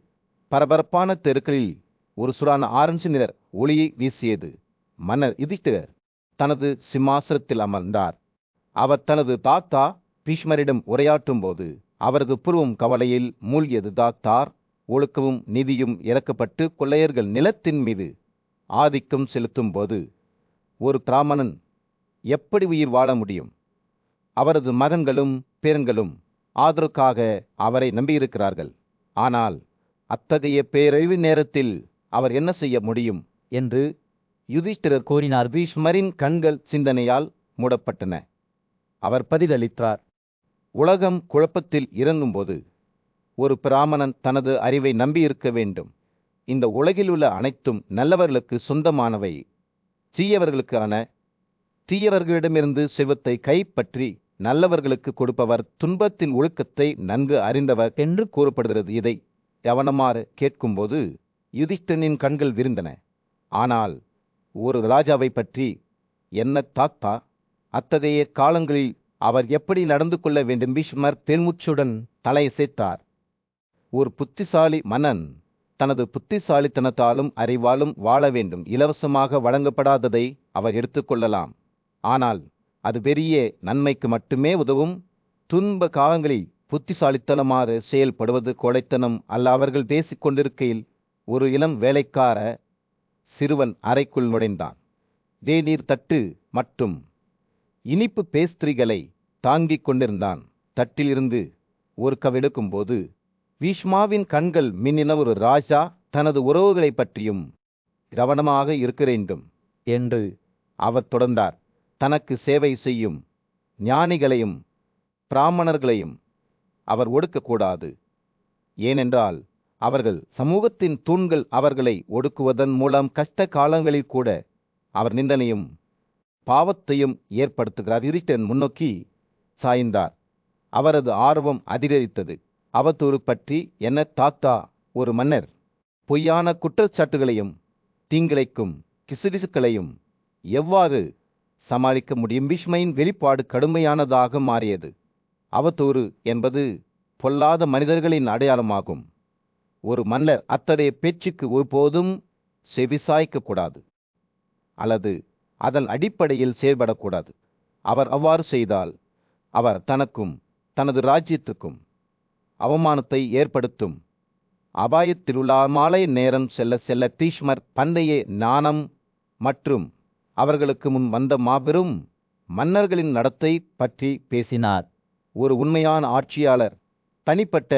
பரபரப்பான தெருக்களில் ஒரு சுடான ஆரஞ்சு நிற ஒளியை வீசியது. மன்னர் யுதிஷ்டிரர் தனது சிம்மாசனத்தில் அமர்ந்தார். அவர் தனது தாத்தா பீஷ்மரிடம் உரையாற்றும் போது அவரது புருவம் கவலையில் மூழ்கியது. தாத்தார் ஒழுக்கமும் நீதியும் இறக்கப்பட்டு கொள்ளையர்கள் நிலத்தின் மீது ஆதிக்கம் செலுத்தும் போது ஒரு பிராமணன் எப்படி உயிர் வாழ முடியும்? அவரது மகன்களும் பேரன்களும் ஆதரவுக்காக அவரை நம்பியிருக்கிறார்கள். ஆனால் அத்தகைய பேரழிவு நேரத்தில் அவர் என்ன செய்ய முடியும் என்று யுதிஷ்டிரர் கூறினார். பீஷ்மரின் கண்கள் சிந்தனையால் மூடப்பட்டன. அவர் பதிலளித்தார். உலகம் குழப்பத்தில் இறங்கும்போது ஒரு பிராமணன் தனது அறிவை நம்பியிருக்க வேண்டும். இந்த உலகில் உள்ள அனைத்தும் நல்லவர்களுக்கு சொந்தமானவை. தீயவர்களுக்கான தீயவர்களிடமிருந்து செல்வத்தை கைப்பற்றி நல்லவர்களுக்கு கொடுப்பவர் துன்பத்தின் ஒழுக்கத்தை நன்கு அறிந்தவர் என்று கூறப்படுகிறது. இதை கவனமாக கேட்கும்போது யுதிஷ்டனின் கண்கள் விரிந்தன. ஆனால் ஒரு ராஜாவை பற்றி என்ன தாத்தா? அத்தகைய காலங்களில் அவர் எப்படி நடந்து கொள்ள வேண்டும்? பீஷ்மர் பெருமூச்சுடன் தலையசைத்தார். ஒரு புத்திசாலி மன்னன் தனது புத்திசாலித்தனத்தாலும் அறிவாலும் வாழ வேண்டும். இலவசமாக வழங்கப்படாததை அவர் எடுத்துக்கொள்ளலாம், ஆனால் அது பெரிய நன்மைக்கு மட்டுமே உதவும். துன்ப காலங்களில் புத்திசாலித்தனமாக செயல்படுவது கோழைத்தனம் அல்ல. அவர்கள் பேசிக் கொண்டிருக்கையில் ஒரு இளம் வேலைக்கார சிறுவன் அறைக்குள் நுழைந்தான். தேநீர் தட்டு மற்றும் இனிப்பு பேஸ்திரிகளை தாங்கிக் கொண்டிருந்தான். தட்டிலிருந்து ஒரு கவெடுக்கும்போது பீஷ்மாவின் கண்கள் மின்னின. ஒரு ராஜா தனது உறவுகளை பற்றியும் கவனமாக இருக்க வேண்டும் என்று அவர் தொடர்ந்தார். தனக்கு சேவை செய்யும் ஞானிகளையும் பிராமணர்களையும் அவர் ஒடுக்கக்கூடாது. ஏனென்றால் அவர்கள் சமூகத்தின் தூண்கள். அவர்களை ஒடுக்குவதன் மூலம் கஷ்ட காலங்களில் கூட அவர் நிந்தனையும் பாவத்தையும் ஏற்படுத்துகிறார். யுதிஷ்டிரன் முன்னோக்கி சாய்ந்தார். அவரது ஆர்வம் அதிகரித்தது. அவதூறு பற்றி என்ன தாத்தா? ஒரு மன்னர் பொய்யான குற்றச்சாட்டுகளையும் தீங்கிழைக்கும் கிசுகிசுக்களையும் எவ்வாறு சமாளிக்க முடியும்? பீஷ்மையின் வெளிப்பாடு கடுமையானதாக மாறியது. அவதூறு என்பது பொல்லாத மனிதர்களின் அடையாளமாகும். ஒரு மன்னர் அத்தகைய பேச்சுக்கு ஒருபோதும் செவிசாய்க்கக்கூடாது அல்லது அதன் அடிப்படையில் செயல்படக்கூடாது. அவர் அவ்வாறு செய்தால் அவர் தனக்கும் தனது ராஜ்யத்துக்கும் அவமானத்தை ஏற்படுத்தும். அபாயத்திலுள்ள மாலை நேரம் செல்ல செல்ல பீஷ்மர் பண்டைய ஞானம் மற்றும் அவர்களுக்கு முன் வந்த மாபெரும் மன்னர்களின் நடத்தை பற்றி பேசினார். ஒரு உண்மையான ஆட்சியாளர் தனிப்பட்ட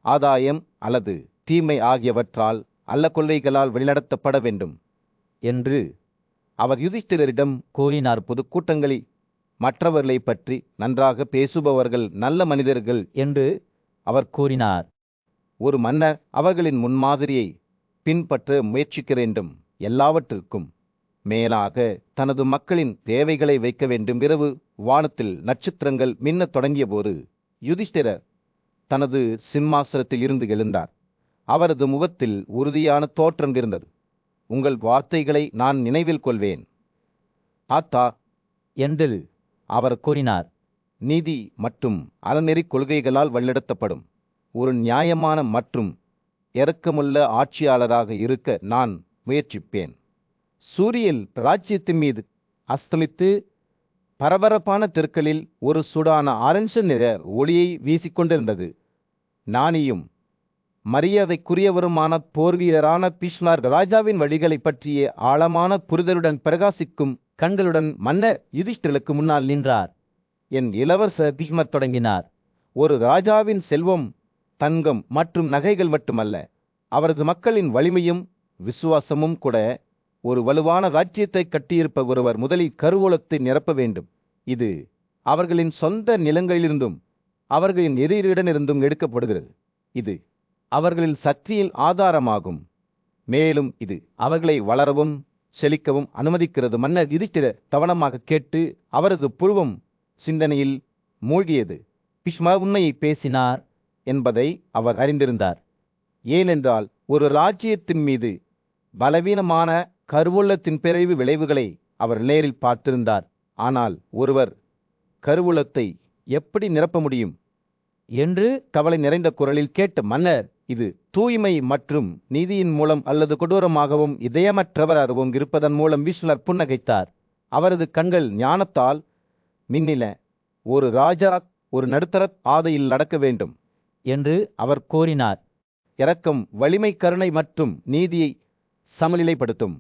ஆதாயம் அல்லது தீமை ஆகியவற்றால் அல்ல கொள்கைகளால் வழிநடத்தப்பட வேண்டும் என்று அவர் யுதிஷ்டிரரிடம் கூறினார். பொதுக்கூட்டங்களில் மற்றவர்களை பற்றி நன்றாக பேசுபவர்கள் நல்ல மனிதர்கள் என்று அவர் கூறினார். ஒரு மன்னர் அவர்களின் முன்மாதிரியை பின்பற்ற முயற்சிக்க வேண்டும். எல்லாவற்றிற்கும் மேலாக தனது மக்களின் தேவைகளை வைக்க வேண்டும். இரவு வானத்தில் நட்சத்திரங்கள் மின்னத் தொடங்கியபோது யுதிஷ்டிரர் தனது சிம்மாசனத்தில் இருந்து எழுந்தார். அவரது முகத்தில் உறுதியான தோற்றம் இருந்தது. உங்கள் வார்த்தைகளை நான் நினைவில் கொள்வேன் தாத்தா என்று அவர் கூறினார். நீதி மற்றும் அறநெறி கொள்கைகளால் வழிநடத்தப்படும் ஒரு நியாயமான மற்றும் இரக்கமுள்ள ஆட்சியாளராக இருக்க நான் முயற்சிப்பேன். சூரியன் ராஜ்யத்தின் மீது அஸ்தமித்து பரபரப்பான தெருக்களில் ஒரு சுடான ஆரஞ்சு நிற ஒளியை வீசிக்கொண்டிருந்தது. ஞானியும் மரியாதைக்குரியவருமான போர் வீரரான பீஷ்மர் ராஜாவின் வழிகளை பற்றிய ஆழமான புரிதலுடன் பிரகாசிக்கும் கண்களுடன் மன்னர் யுதிஷ்டிரருக்கு முன்னால் நின்றார். என் இளவரசர் பீஷ்மர் தொடங்கினார். ஒரு ராஜாவின் செல்வம் தங்கம் மற்றும் நகைகள் மட்டுமல்ல, அவரது மக்களின் வலிமையும் விசுவாசமும் கூட ஒரு வலுவான ராஜ்யத்தை கட்டியிருப்ப ஒருவர் முதலில் கருவூலத்தை நிரப்ப வேண்டும். இது அவர்களின் சொந்த நிலங்களிலிருந்தும் அவர்களின் எதிரிடமிருந்தும் எடுக்கப்படுகிறது. இது அவர்களின் சக்தியின் ஆதாரமாகும். மேலும் இது அவர்களை வளரவும் செழிக்கவும் அனுமதிக்கிறது. மன்னர் யுதிஷ்டிரர் கவனமாக கேட்டு அவரது புருவம் சிந்தனையில் மூழ்கியது. பீஷ்மா உண்மையை பேசினார் என்பதை அவர் அறிந்திருந்தார். ஏனென்றால் ஒரு ராஜ்யத்தின் மீது பலவீனமான கருவூலத்தின் பிறகு விளைவுகளை அவர் நேரில் பார்த்திருந்தார். ஆனால் ஒருவர் கருவூலத்தை எப்படி நிரப்ப முடியும் என்று கவலை நிறைந்த குரலில் கேட்ட மன்னர், இது தூய்மை மற்றும் நீதியின் மூலம் அல்லது கொடூரமாகவும் இதயமற்றவராகவும் இருப்பதன் மூலம் விஷ்ணுவர் புன்னகைத்தார். அவரது கண்கள் ஞானத்தால் மின்னின. ஒரு ராஜா ஒரு நடுத்தர பாதையில் நடக்க வேண்டும் என்று அவர் கூறினார். இரக்கம், வலிமை, கருணை மற்றும் நீதியை சமநிலைப்படுத்தும்.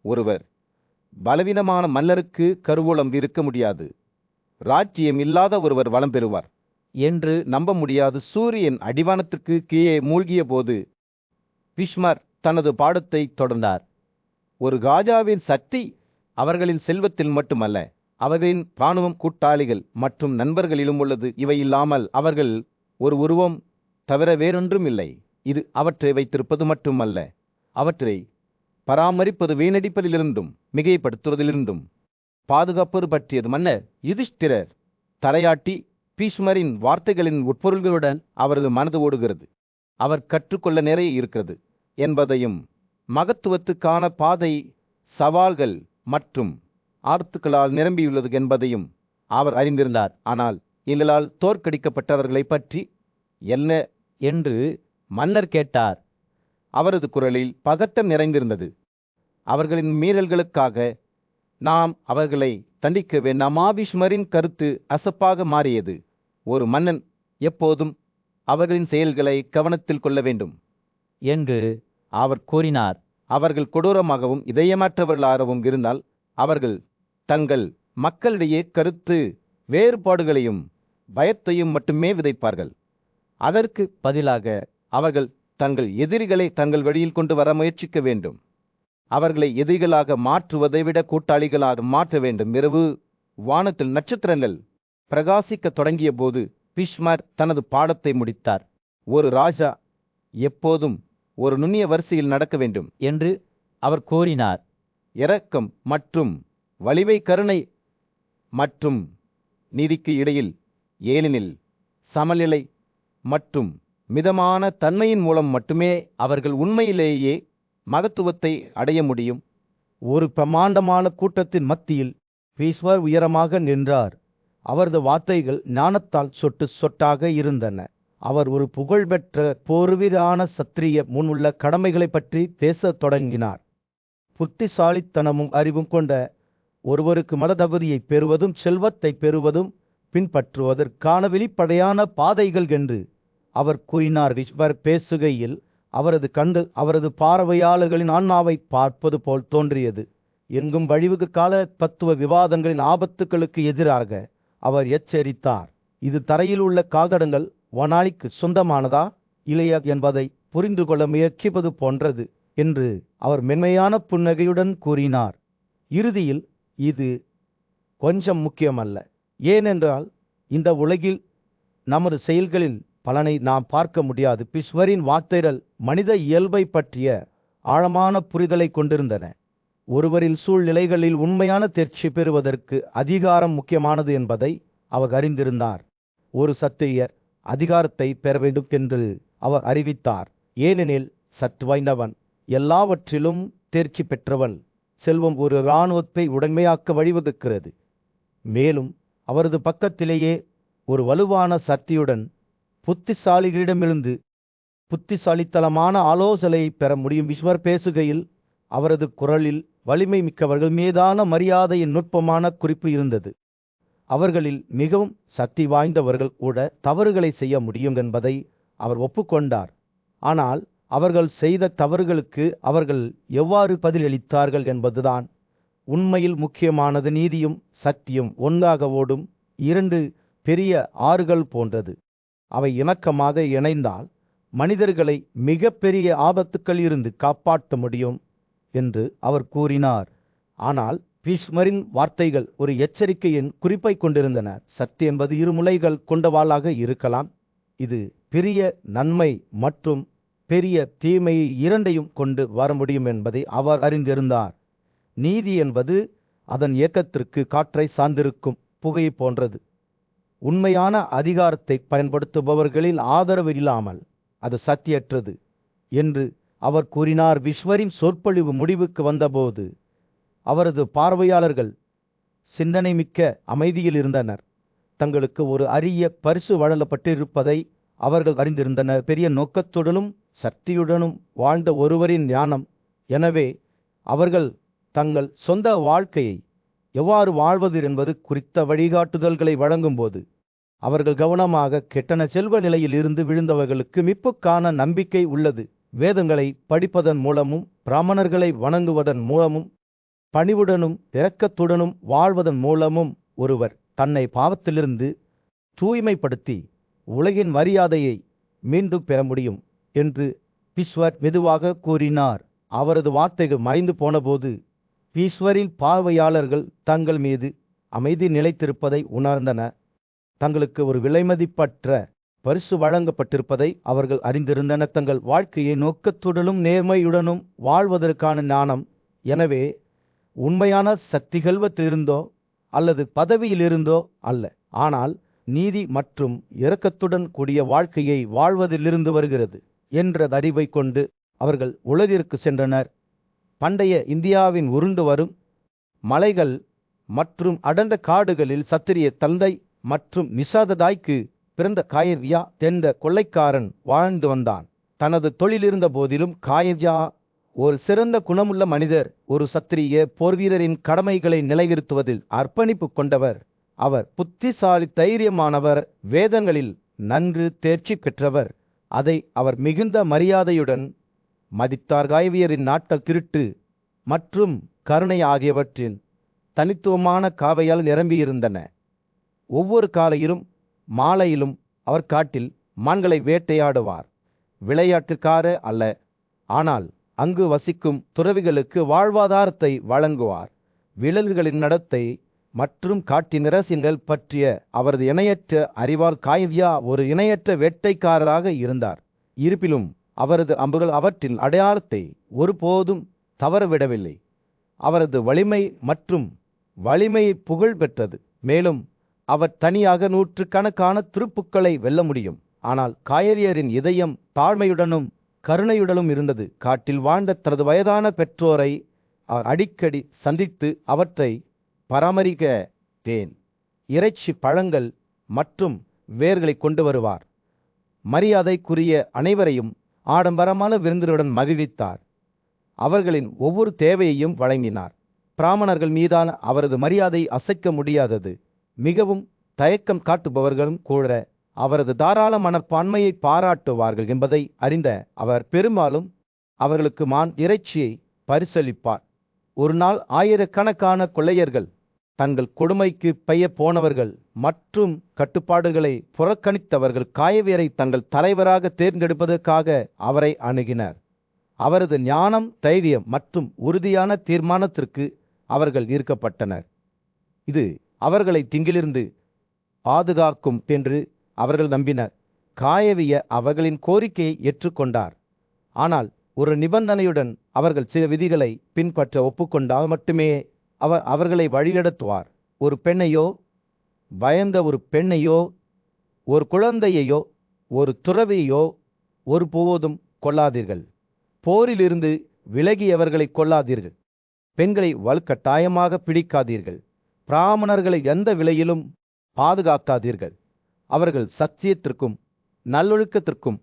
ஒருவர் பலவீனமான மன்னருக்கு கருவூலம் இருக்க முடியாது. ராஜ்யம் இல்லாத ஒருவர் வளம் பெறுவார் என்று நம்ப முடியாது. சூரியன் அடிவானத்திற்கு கீழே மூழ்கிய போது பீஷ்மர் தனது பாடத்தை தொடர்ந்தார். ஒரு ராஜாவின் சக்தி அவர்களின் செல்வத்தில் மட்டுமல்ல, அவர்களின் இராணுவம், கூட்டாளிகள் மற்றும் நண்பர்களிலும் உள்ளது. இவை இல்லாமல் அவர்கள் ஒரு உருவம் தவிர வேறொன்றும் இல்லை. இது அவற்றை வைத்திருப்பது மட்டுமல்ல, அவற்றை பராமரிப்பது, வீணடிப்பதிலிருந்தும் மிகைப்படுத்துவதிலிருந்தும் பாதுகாப்பது பற்றியது. மன்னர் யுதிஷ்டிரர் தலையாட்டி பீஷ்மரின் வார்த்தைகளின் உட்பொருள்களுடன் அவரது மனது ஓடுகிறது. அவர் கற்றுக்கொள்ள நிறைய இருக்கிறது என்பதையும், மகத்துவத்துக்கான பாதை சவால்கள் மற்றும் ஆர்த்துக்களால் நிரம்பியுள்ளது என்பதையும் அவர் அறிந்திருந்தார். ஆனால் எங்களால் தோற்கடிக்கப்பட்டவர்களை பற்றி என்ன என்று மன்னர் கேட்டார். அவரது குரலில் பதட்டம் நிறைந்திருந்தது. அவர்களின் மீறல்களுக்காக நாம் அவர்களை தண்டிக்க வேண்டாம். பீஷ்மரின் கருத்து அசப்பாக மாறியது. ஒரு மன்னன் எப்போதும் அவர்களின் செயல்களை கவனத்தில் கொள்ள வேண்டும் என்று அவர் கூறினார். அவர்கள் கொடூரமாகவும் இதயமற்றவர்களாகவும் இருந்தால் அவர்கள் தங்கள் மக்களிடையே கருத்து வேறுபாடுகளையும் பயத்தையும் மட்டுமே விதைப்பார்கள். அதற்கு பதிலாக அவர்கள் தங்கள் எதிரிகளை தங்கள் வழியில் கொண்டு வர முயற்சிக்க வேண்டும். அவர்களை எதிரிகளாக மாற்றுவதை விட கூட்டாளிகளாக மாற்ற வேண்டும். இரவு வானத்தில் நட்சத்திரங்கள் பிரகாசிக்க தொடங்கிய போது பீஷ்மர் தனது பாடத்தை முடித்தார். ஒரு ராஜா எப்போதும் ஒரு நுண்ணிய வரிசையில் நடக்க வேண்டும் என்று அவர் கூறினார். இரக்கம் மற்றும் வலிமை, கருணை மற்றும் நீதிக்கு இடையில், ஏனெனில் சமநிலை மற்றும் மிதமான தன்மையின் மூலம் மட்டுமே அவர்கள் உண்மையிலேயே மகத்துவத்தை அடைய முடியும். ஒரு பிரமாண்டமான கூட்டத்தின் மத்தியில் பீஷ்மர் உயரமாக நின்றார். அவரது வார்த்தைகள் ஞானத்தால் சொட்டு சொட்டாக இருந்தன. அவர் ஒரு புகழ்பெற்ற போர்வீரான சத்திரிய முன்னுள்ள கடமைகளை பற்றி பேசத் தொடங்கினார். புத்திசாலித்தனமும் அறிவும் கொண்ட ஒருவருக்கு மததகுதியை பெறுவதும் செல்வத்தை பெறுவதும் பின்பற்றுவதற்கான வெளிப்படையான பாதைகள் என்று அவர் கூறினார். பீஷ்மர் பேசுகையில் அவரது கண்கள் அவரது பார்வையாளர்களின் ஆன்மாவை பார்ப்பது போல் தோன்றியது. எங்கும் வழிவுக்கு கால தத்துவ விவாதங்களின் ஆபத்துக்களுக்கு எதிராக அவர் எச்சரித்தார். இது தரையில் உள்ள கால்தடங்கள் வானாளிக்கு சொந்தமானதா இல்லையா என்பதை புரிந்து கொள்ள முயற்சிப்பது போன்றது என்று அவர் மென்மையான புன்னகையுடன் கூறினார். இறுதியில், இது கொஞ்சம் முக்கியமல்ல, ஏனென்றால் இந்த உலகில் நமது செயல்களில் பலனை நாம் பார்க்க முடியாது. பீஷ்மரின் வார்த்தைகள் மனித இயல்பை பற்றிய ஆழமான புரிதலை கொண்டிருந்தன. ஒருவரின் சூழ்நிலைகளில் உண்மையான தேர்ச்சி பெறுவதற்கு அதிகாரம் முக்கியமானது என்பதை அவர் அறிந்திருந்தார். ஒரு சத்திரியர் அதிகாரத்தை பெற வேண்டும் என்று அவர் அறிவித்தார். ஏனெனில் சற்று வாய்ந்தவன் எல்லாவற்றிலும் தேர்ச்சி பெற்றவன். செல்வம் ஒரு இராணுவத்தை உடமையாக்க வழிவகுக்கிறது. மேலும் அவரது பக்கத்திலேயே ஒரு வலுவான சக்தியுடன் புத்திசாலிகளிடமிருந்து புத்திசாலித்தனமான ஆலோசனையை பெற முடியும். பீஷ்மர் பேசுகையில் அவரது குரலில் வலிமை மிக்கவர்கள் மீதான மரியாதையின் நுட்பமான குறிப்பு இருந்தது. அவர்களில் மிகவும் சக்தி வாய்ந்தவர்கள் கூட தவறுகளை செய்ய முடியும் என்பதை அவர் ஒப்புக்கொண்டார். ஆனால் அவர்கள் செய்த தவறுகளுக்கு அவர்கள் எவ்வாறு பதிலளித்தார்கள் என்பதுதான் உண்மையில் முக்கியமானது. நீதியும் சக்தியும் ஒன்றாக ஓடும் இரண்டு பெரிய ஆறுகள் போன்றது. அவை இணக்கமாக இணைந்தால் மனிதர்களை மிக பெரிய ஆபத்துக்கள் இருந்து காப்பாற்ற முடியும் என்று அவர் கூறினார். ஆனால் பீஷ்மரின் வார்த்தைகள் ஒரு எச்சரிக்கையின் குறிப்பை கொண்டிருந்தன. சக்தி என்பது இருமுலைகள் கொண்ட வாளாக இருக்கலாம். இது பெரிய நன்மை மற்றும் பெரிய தீமையை இரண்டையும் கொண்டு வர முடியும் என்பதை அவர் அறிந்திருந்தார். நீதி என்பது அதன் இயக்கத்திற்கு காற்றை சார்ந்திருக்கும் புகையை போன்றது. உண்மையான அதிகாரத்தை பயன்படுத்துபவர்களில் ஆதரவு இல்லாமல் அது சக்தியற்றது என்று அவர் கூறினார். விஸ்வரின் சொற்பொழிவு முடிவுக்கு வந்தபோது அவரது பார்வையாளர்கள் சிந்தனை மிக்க அமைதியில் இருந்தனர். தங்களுக்கு ஒரு அரிய பரிசு வழங்கப்பட்டிருப்பதை அவர்கள் அறிந்திருந்தனர். பெரிய நோக்கத்துடனும் சக்தியுடனும் வாழ்ந்த ஒருவரின் ஞானம். எனவே அவர்கள் தங்கள் சொந்த வாழ்க்கையை எவ்வாறு வாழ்வது என்பது குறித்த வழிகாட்டுதல்களை வழங்கும்போது அவர்கள் கவனமாக கெட்டன. செல்வ நிலையில் இருந்து விழுந்தவர்களுக்கு மீட்புக்கான நம்பிக்கை உள்ளது. வேதங்களை படிப்பதன் மூலமும் பிராமணர்களை வணங்குவதன் மூலமும் பணிவுடனும் இரக்கத்துடனும் வாழ்வதன் மூலமும் ஒருவர் தன்னை பாவத்திலிருந்து தூய்மைப்படுத்தி உலகின் மரியாதையை மீண்டும் பெற முடியும் என்று பீஷ்வர் மெதுவாக கூறினார். அவரது வார்த்தைகள் மறைந்து போனபோது பீஷ்வரின் பார்வையாளர்கள் தங்கள் மீது அமைதி நிலைத்திருப்பதை உணர்ந்தனர். தங்களுக்கு ஒரு விலைமதிப்பற்ற பரிசு வழங்கப்பட்டிருப்பதை அவர்கள் அறிந்திருந்தனர். தங்கள் வாழ்க்கையை நோக்கத்துடனும் நேர்மையுடனும் வாழ்வதற்கான ஞானம். எனவே உண்மையான சக்தி செல்வத்திலிருந்தோ அல்லது பதவியிலிருந்தோ அல்ல, ஆனால் நீதி மற்றும் இரக்கத்துடன் கூடிய வாழ்க்கையை வாழ்வதிலிருந்து வருகிறது என்ற அறிவை கொண்டு அவர்கள் உலகிற்கு சென்றனர். பண்டைய இந்தியாவின் உருண்டு வரும் மலைகள் மற்றும் அடர்ந்த காடுகளில் சத்திரிய தந்தை மற்றும் நிஷாததாய்க்கு பிறந்த காயர்யா என்ற கொள்ளைக்காரன் வாழ்ந்து வந்தான். தனது தொழிலிருந்த போதிலும் காயர்யா ஒரு சிறந்த குணமுள்ள மனிதர். ஒரு சத்திரிய போர்வீரரின் கடமைகளை நிலைநிறுத்துவதில் அர்ப்பணிப்பு கொண்டவர். அவர் புத்திசாலி, தைரியமானவர், வேதங்களில் நன்கு தேர்ச்சி பெற்றவர். அதை அவர் மிகுந்த மரியாதையுடன் மதித்தார். காயவியரின் நாட்கள் திருட்டு மற்றும் கருணை ஆகியவற்றின் தனித்துவமான காவையால் நிரம்பியிருந்தன. ஒவ்வொரு காலையிலும் மாலையிலும் அவர் காட்டில் மான்களை வேட்டையாடுவார். விளையாட்டுக்கார அல்ல, ஆனால் அங்கு வசிக்கும் துறவிகளுக்கு வாழ்வாதாரத்தை வழங்குவார். விலங்குகளின் நடத்தை மற்றும் காட்டின் ரகசியங்கள் பற்றிய அவரது இணையற்ற அறிவால் காயவ்யா ஒரு இணையற்ற வேட்டைக்காரராக இருந்தார். இருப்பினும் அவரது அம்புகள் அவற்றின் அடையாளத்தை ஒருபோதும் தவறவிடவில்லை. அவரது வலிமை மற்றும் வலிமை புகழ் பெற்றது. மேலும் அவர் தனியாக நூற்றுக்கணக்கான துருப்புக்களை வெல்ல முடியும். ஆனால் காயரியரின் இதயம் தாழ்மையுடனும் கருணையுடனும் இருந்தது. காட்டில் வாழ்ந்த தனது வயதான பெற்றோரை அவர் அடிக்கடி சந்தித்து அவற்றை பராமரிக்க தேன், இறைச்சி, பழங்கள் மற்றும் வேர்களை கொண்டு வருவார். மரியாதைக்குரிய அனைவரையும் ஆடம்பரமான விருந்துடன் மகிழ்வித்தார். அவர்களின் ஒவ்வொரு தேவையையும் வழங்கினார். பிராமணர்கள் மீதான அவரது மரியாதை அசைக்க முடியாதது. மிகவும் தயக்கம் காட்டுபவர்களும் கூட அவரது தாராள மனப்பான்மையை பாராட்டுவார்கள் என்பதை அறிந்த அவர் பெரும்பாலும் அவர்களுக்கு மான் இறைச்சியை பரிசளிப்பார். ஒரு நாள் ஆயிரக்கணக்கான கொள்ளையர்கள் தங்கள் கொடுமைக்கு பெய போனவர்கள் மற்றும் கட்டுப்பாடுகளை புறக்கணித்தவர்கள் காயவியரை தங்கள் தலைவராக தேர்ந்தெடுப்பதற்காக அவரை அணுகினர். அவரது ஞானம், தைரியம் மற்றும் உறுதியான தீர்மானத்திற்கு அவர்கள் ஈர்க்கப்பட்டனர். இது அவர்களை தீங்கிலிருந்து பாதுகாக்கும் என்று அவர்கள் நம்பினர். காயவிய அவர்களின் கோரிக்கையை ஏற்றுக்கொண்டார். ஆனால் ஒரு நிபந்தனையுடன். அவர்கள் சில விதிகளை பின்பற்ற ஒப்புக்கொண்டால் மட்டுமே அவர் அவர்களை வழிநடத்துவார். ஒரு பெண்ணையோ, பயந்த ஒரு பெண்ணையோ, ஒரு குழந்தையையோ, ஒரு துறவியோ ஒருபோதும் கொல்லாதீர்கள். போரிலிருந்து விலகியவர்களை கொல்லாதீர்கள். பெண்களை வலுக்கட்டாயமாக பிடிக்காதீர்கள். பிராமணர்களை எந்த விலையிலும் பாதுகாக்காதீர்கள். அவர்கள் சத்தியத்திற்கும் நல்லொழுக்கத்திற்கும்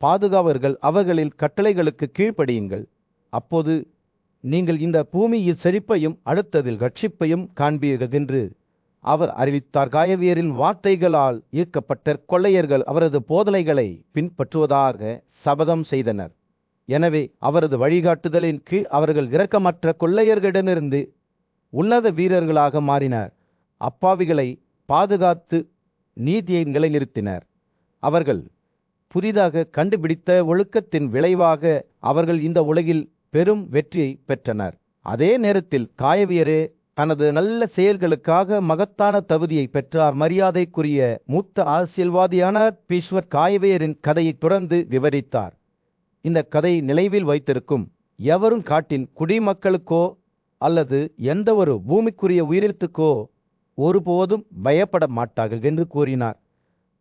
பாதுகாவர்கள். அவர்களின் கட்டளைகளுக்கு கீழ்ப்படியுங்கள். அப்போது நீங்கள் இந்த பூமியில் செழிப்பையும் அடுத்ததில் ரட்சிப்பையும் காண்பீர்கள் என்று அவர் அறிவித்தார். காயவியரின் வார்த்தைகளால் ஈர்க்கப்பட்ட கொள்ளையர்கள் அவரது போதனைகளை பின்பற்றுவதாக சபதம் செய்தனர். எனவே அவரது வழிகாட்டுதலின் கீழ் அவர்கள் இரக்கமற்ற கொள்ளையர்களிடமிருந்து உன்னத வீரர்களாக மாறினர். அப்பாவிகளை பாதுகாத்து நீதியை நிலைநிறுத்தினர். அவர்கள் புதிதாக கண்டுபிடித்த ஒழுக்கத்தின் விளைவாக அவர்கள் இந்த உலகில் பெரும் வெற்றியை பெற்றனர். அதே நேரத்தில் காயவியரே தனது நல்ல செயல்களுக்காக மகத்தான தகுதியை பெற்றார். மரியாதைக்குரிய மூத்த அரசியல்வாதியான பீஸ்வர் காயவியரின் கதையை தொடர்ந்து விவரித்தார். இந்த கதையை நினைவில் வைத்திருக்கும் எவரும் காட்டின் குடிமக்களுக்கோ அல்லது எந்த ஒரு பூமிக்குரிய உயிரினத்துக்கோ ஒருபோதும் பயப்பட மாட்டார்கள் என்று கூறினார்.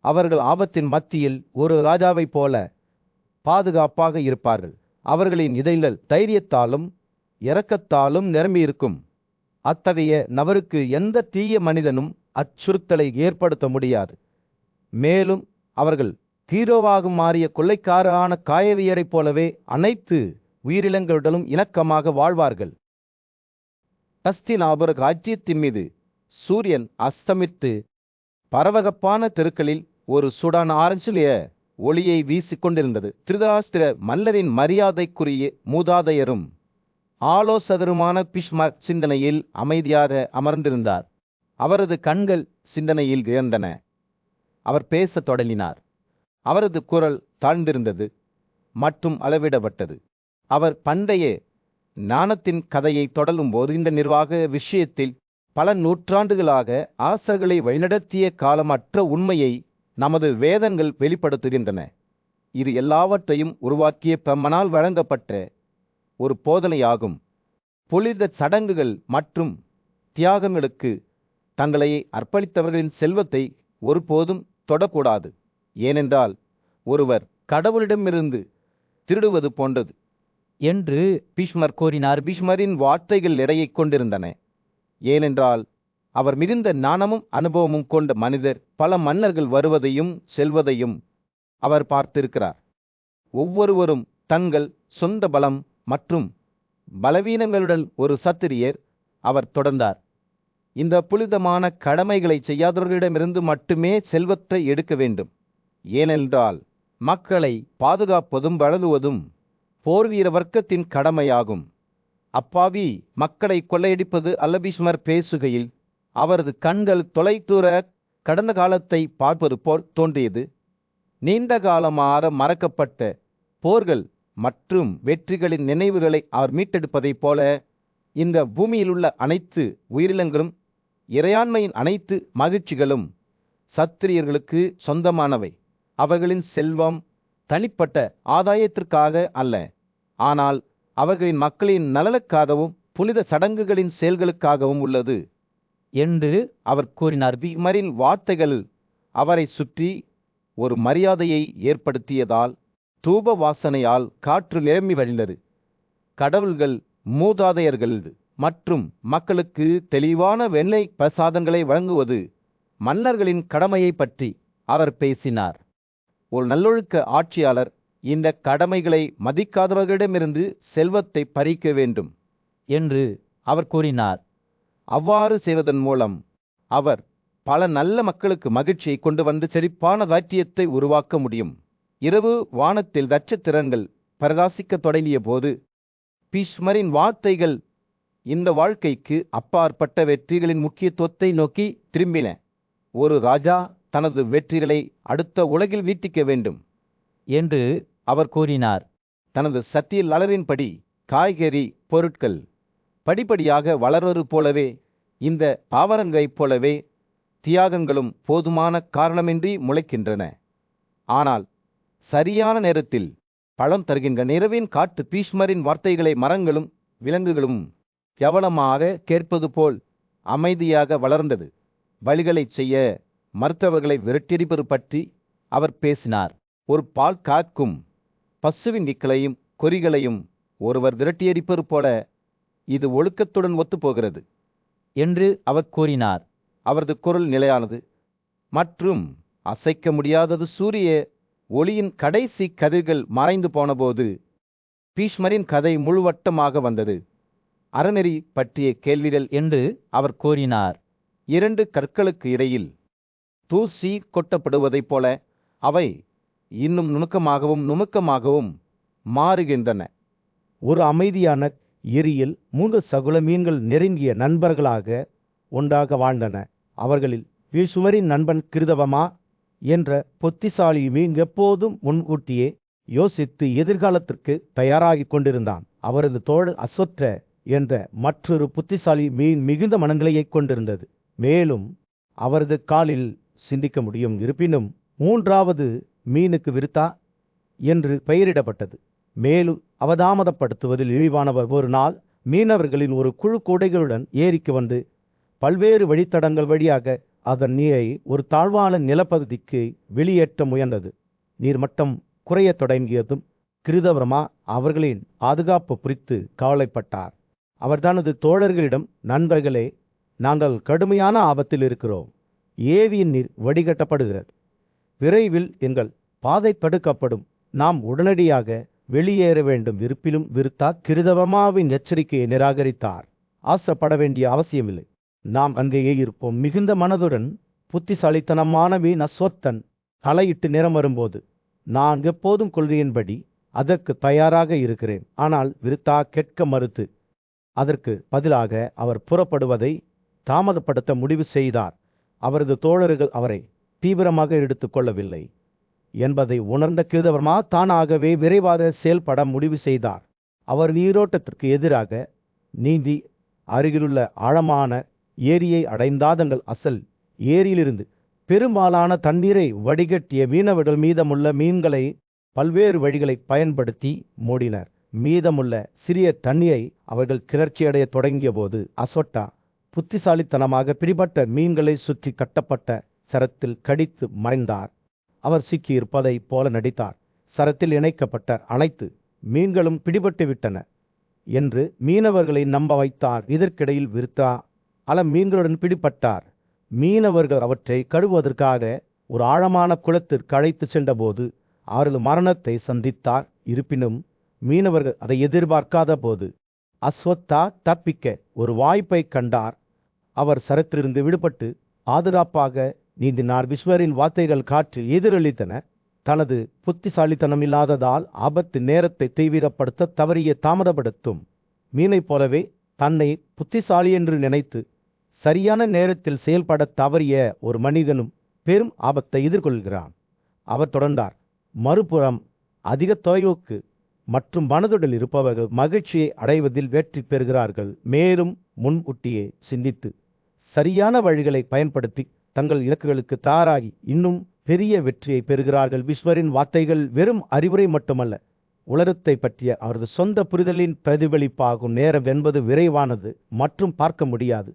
அவர்கள் ஆபத்தின் மத்தியில் ஒரு ராஜாவைப் போல பாதுகாப்பாக இருப்பார்கள். அவர்களின் இதழ்கள் தைரியத்தாலும் இரக்கத்தாலும் நிரம்பியிருக்கும். அத்தகைய நபருக்கு எந்த தீய மனிதனும் அச்சுறுத்தலை ஏற்படுத்த முடியாது. மேலும் அவர்கள் ஹீரோவாக மாறிய கொள்ளைக்காரரான காயவியரைப் போலவே அனைத்து உயிரினங்களுடனும் இணக்கமாக வாழ்வார்கள். ஹஸ்தினாபுர ராஜ்யத்தின் மீது சூரியன் அஸ்தமித்து பரவகப்பான தெருக்களில் ஒரு சுடான ஆரஞ்சுலிய ஒளியை வீசிக்கொண்டிருந்தது. திருதராஷ்டிர மன்னரின் மரியாதைக்குரிய மூதாதையரும் ஆலோசகருமான பீஷ்மர் சிந்தனையில் அமைதியாக அமர்ந்திருந்தார். அவரது கண்கள் சிந்தனையில் இழந்தன. அவர் பேசத் தொடங்கினார். அவரது குரல் தாழ்ந்திருந்தது மற்றும் அளவிடப்பட்டது. அவர் பண்டைய ஞானத்தின் கதையை தொடரும்போது இந்த நிர்வாக விஷயத்தில் பல நூற்றாண்டுகளாக ஆசர்களை வழிநடத்திய காலமற்ற உண்மையை நமது வேதங்கள் வெளிப்படுத்துகின்றன. இது எல்லாவற்றையும் உருவாக்கிய பிரம்மனால் வழங்கப்பட்ட ஒரு போதனையாகும். புனித சடங்குகள் மற்றும் தியாகங்களுக்கு தங்களை அர்ப்பணித்தவர்களின் செல்வத்தை ஒருபோதும் தொடக்கூடாது. ஏனென்றால் ஒருவர் கடவுளிடமிருந்து திருடுவது போன்றது என்று பீஷ்மர் கூறினார். பீஷ்மரின் வார்த்தைகள் எடையை கொண்டிருந்தன. ஏனென்றால் அவர் மிகுந்த ஞானமும் அனுபவமும் கொண்ட மனிதர். பல மன்னர்கள் வருவதையும் செல்வதையும் அவர் பார்த்திருக்கிறார். ஒவ்வொருவரும் தங்கள் சொந்த பலம் மற்றும் பலவீனங்களுடன் ஒரு சத்திரியர். அவர் தொடர்ந்தார். இந்த புனிதமான கடமைகளை செய்யாதவர்களிடமிருந்து மட்டுமே செல்வத்தை எடுக்க வேண்டும். ஏனென்றால் மக்களை பாதுகாப்பதும் வளருவதும் போர்வீர வர்க்கத்தின் கடமையாகும். அப்பாவி மக்களை கொள்ளையடிப்பது அல்ல. பீஷ்மர் பேசுகையில் அவரது கண்கள் தொலைதூர கடந்த காலத்தை பார்ப்பது போல் தோன்றியது. நீண்ட காலமாக மறக்கப்பட்ட போர்கள் மற்றும் வெற்றிகளின் நினைவுகளை அவர் மீட்டெடுப்பதைப் போல இந்த பூமியிலுள்ள அனைத்து உயிரினங்களும் இறையாண்மையின் அனைத்து மகிழ்ச்சிகளும் சத்திரியர்களுக்கு சொந்தமானவை. அவர்களின் செல்வம் தனிப்பட்ட ஆதாயத்திற்காக அல்ல, ஆனால் அவர்களின் மக்களின் நலனுக்காகவும் புனித சடங்குகளின் செயல்களுக்காகவும் உள்ளது என்று அவர் கூறினார். பீஷ்மரின் வார்த்தைகள் அவரை சுற்றி ஒரு மரியாதையை ஏற்படுத்தியதால் தூப வாசனையால் காற்று நிரம்பி வழிந்தது. கடவுள்கள், மூதாதையர்கள் மற்றும் மக்களுக்கு தெளிவான வெண்ணெய் பிரசாதங்களை வழங்குவது மன்னர்களின் கடமையை பற்றி அவர் பேசினார். ஒரு நல்லொழுக்க ஆட்சியாளர் இந்த கடமைகளை மதிக்காதவர்களிடமிருந்து செல்வத்தை பறிக்க வேண்டும் என்று அவர் கூறினார். அவ்வாறு செய்வதன் மூலம் அவர் பல நல்ல மக்களுக்கு மகிழ்ச்சியை கொண்டு வந்து செழிப்பான ராஜ்யத்தை உருவாக்க முடியும். இரவு வானத்தில் நட்சத்திரங்கள் பிரகாசிக்க தொடங்கிய போது பீஷ்மரின் வார்த்தைகள் இந்த வாழ்க்கைக்கு அப்பாற்பட்ட வெற்றிகளின் முக்கியத்துவத்தை நோக்கி திரும்பின. ஒரு ராஜா தனது வெற்றிகளை அடுத்த உலகில் வீட்டிக்க வேண்டும் என்று அவர் கூறினார். தனது சத்தியலரின்படி காய்கறி பொருட்கள் படிப்படியாக வளர்வது போலவே இந்த பாவரங்கைப் போலவே தியாகங்களும் போதுமான காரணமின்றி முளைக்கின்றன. ஆனால் சரியான நேரத்தில் பழம் தருகின்ற நிறவின் காட்டு பீஷ்மரின் வார்த்தைகளை மரங்களும் விலங்குகளும் கவனமாக கேட்பது போல் அமைதியாக வளர்ந்தது. பலிகளைச் செய்ய மருத்துவர்களை விரட்டியடிப்பது பற்றி அவர் பேசினார். ஒரு பால் காக்கும் பசுவின் இக்களையும் கொறிகளையும் ஒருவர் விரட்டியடிப்பது போல இது ஒழுக்கத்துடன் ஒத்துப்போகிறது என்று அவர் கூறினார். அவரது குரல் நிலையானது மற்றும் அசைக்க முடியாதது. சூரிய ஒளியின் கடைசி கதிர்கள் மறைந்து போனபோது பீஷ்மரின் கதை முழுவட்டமாக வந்தது. அறநெறி பற்றிய கேள்விகள் என்று அவர் கூறினார். இரண்டு கற்களுக்கு இடையில் தூசி கொட்டப்படுவதைப் போல அவை இன்னும் நுணுக்கமாகவும் மாறுகின்றன. ஒரு அமைதியான எரியில் 3 சகுல மீன்கள் நெருங்கிய நண்பர்களாக ஒன்றாக வாழ்ந்தன. அவர்களில் பீஷ்மரின் நண்பன் கிருதவமா என்ற பொத்திசாலி மீன் எப்போதும் முன்கூட்டியே யோசித்து எதிர்காலத்திற்கு தயாராகிக் கொண்டிருந்தான். அவரது தோழர் அஸ்வத்ர என்ற மற்றொரு புத்திசாலி மீன் மிகுந்த மனநிலையை கொண்டிருந்தது. மேலும் அவரது காலில் சிந்திக்க முடியும். இருப்பினும் மூன்றாவது மீனுக்கு விருத்தா என்று பெயரிடப்பட்டது. மேலும் அவதாமதப்படுத்துவதில் இழிவானவர் ஒரு நாள் மீனவர்களின் ஒரு குழு கூடைகளுடன் ஏரிக்கு வந்து பல்வேறு வழித்தடங்கள் வழியாக அதன் நீரை ஒரு தாழ்வான நிலப்பகுதிக்கு வெளியேற்ற முயன்றது. நீர்மட்டம் குறையத் தொடங்கியதும் கிருதவர்மா அவர்களின் பாதுகாப்பு குறித்து கவலைப்பட்டார். அவர் தனது தோழர்களிடம், நண்பர்களே, நாங்கள் கடுமையான ஆபத்தில் இருக்கிறோம். ஏரியின் நீர் வடிகட்டப்படுகிறது. விரைவில் எங்கள் பாதை தடுக்கப்படும். நாம் உடனடியாக வெளியேற வேண்டும். இருப்பினும் விருத்தா கிருதவர்மாவின் எச்சரிக்கையை நிராகரித்தார். ஆசைப்பட வேண்டிய அவசியமில்லை. நாம் அங்கேயே இருப்போம். மிகுந்த மனதுடன் புத்திசாலித்தனமான மீன் அஸ்வத்தன் தலையிட்டு நேரம் வரும்போது நான் எப்போதும் கொள்கையின்படி அதற்கு தயாராக இருக்கிறேன். ஆனால் விருத்தா கேட்க மறுத்து அதற்கு பதிலாக அவர் புறப்படுவதை தாமதப்படுத்த முடிவு செய்தார். அவரது தோழர்கள் அவரை தீவிரமாக எடுத்துக்கொள்ளவில்லை என்பதை உணர்ந்த கிருதவர்மா தானாகவே விரைவாக செயல்பட முடிவு செய்தார். அவர் நீரோட்டத்திற்கு எதிராக நீந்தி அருகிலுள்ள ஆழமான ஏரியை அடைந்தாதங்கள் அசல் ஏரியிலிருந்து பெரும்பாலான தண்ணீரை வடிகட்டிய மீனவர்கள் மீதமுள்ள மீன்களை பல்வேறு வழிகளை பயன்படுத்தி மூடினர். மீதமுள்ள சிறிய தண்ணீரை அவர்கள் கிளர்ச்சியடைய தொடங்கிய போது அஸ்வட்டா புத்திசாலித்தனமாக பிடிபட்ட மீன்களை சுற்றி கட்டப்பட்ட சரத்தில் கடித்து மறைந்தார். அவர் சிக்கியிருப்பதைப் போல நடித்தார். சரத்தில் இணைக்கப்பட்ட அனைத்து மீன்களும் பிடிபட்டு விட்டன என்று மீனவர்களை நம்ப வைத்தார். இதற்கிடையில் விருத்தா பல மீன்களுடன் பிடிபட்டார். மீனவர்கள் அவற்றை கழுவுவதற்காக ஒரு ஆழமான குளத்திற்கு அழைத்து சென்றபோது அவர்கள் மரணத்தை சந்தித்தார். இருப்பினும் மீனவர்கள் அதை எதிர்பார்க்காத போது அஸ்வத்தா தப்பிக்க ஒரு வாய்ப்பை கண்டார். அவர் சரத்திலிருந்து விடுபட்டு பாதுகாப்பாக நீந்தினார். விஸ்வரின் வார்த்தைகள் காற்றில் எதிரொலித்தன. தனது புத்திசாலித்தனம் இல்லாததால் ஆபத்து நேரத்தை தீவிரப்படுத்த தவறிய தாமதப்படுத்தும் மீனைப் போலவே தன்னை புத்திசாலி என்று நினைத்து சரியான நேரத்தில் செயல்பட தவறிய ஒரு மனிதனும் பெரும் ஆபத்தை எதிர்கொள்கிறான். அவர் தொடர்ந்தார். மறுபுறம் அதிக தொலைநோக்கு மற்றும் மனதுடல் இருப்பவர்கள் மகிழ்ச்சியை அடைவதில் வெற்றி பெறுகிறார்கள். மேலும் முன்கூட்டியே சிந்தித்து சரியான வழிகளை பயன்படுத்தி தங்கள் இலக்குகளுக்கு தயாராகி இன்னும் பெரிய வெற்றியை பெறுகிறார்கள். விஸ்வரின் வார்த்தைகள் வெறும் அறிவுரை மட்டுமல்ல, உலகத்தை பற்றிய அவரது சொந்த புரிதலின் பிரதிபலிப்பாகும். நேரம் என்பது விரைவானது மற்றும் பார்க்க முடியாது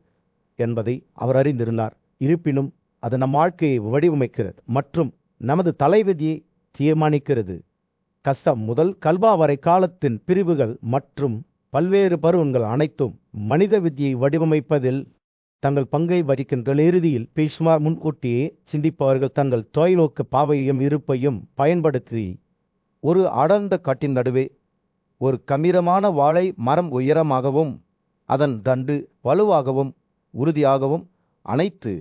என்பதை அவர் அறிந்திருந்தார். இருப்பினும் அது நம் வாழ்க்கையை வடிவமைக்கிறது மற்றும் நமது தலைவிதியை தீர்மானிக்கிறது. கஷ்டம் முதல் கல்வா வரை காலத்தின் பிரிவுகள் மற்றும் பல்வேறு பருவங்கள் அனைத்தும் மனித விதியை வடிவமைப்பதில் தங்கள் பங்கை வகிக்கின்ற. இறுதியில் பீஷ்மா முன்கூட்டியே சிந்திப்பவர்கள் தங்கள் தொலைநோக்கு பாவையும் இருப்பையும் பயன்படுத்தி ஒரு அடர்ந்த காட்டின் நடுவே ஒரு கம்பீரமான வாழை மரம் உயரமாகவும் அதன் தண்டு வலுவாகவும் உறுதியாகவும் அனைத்து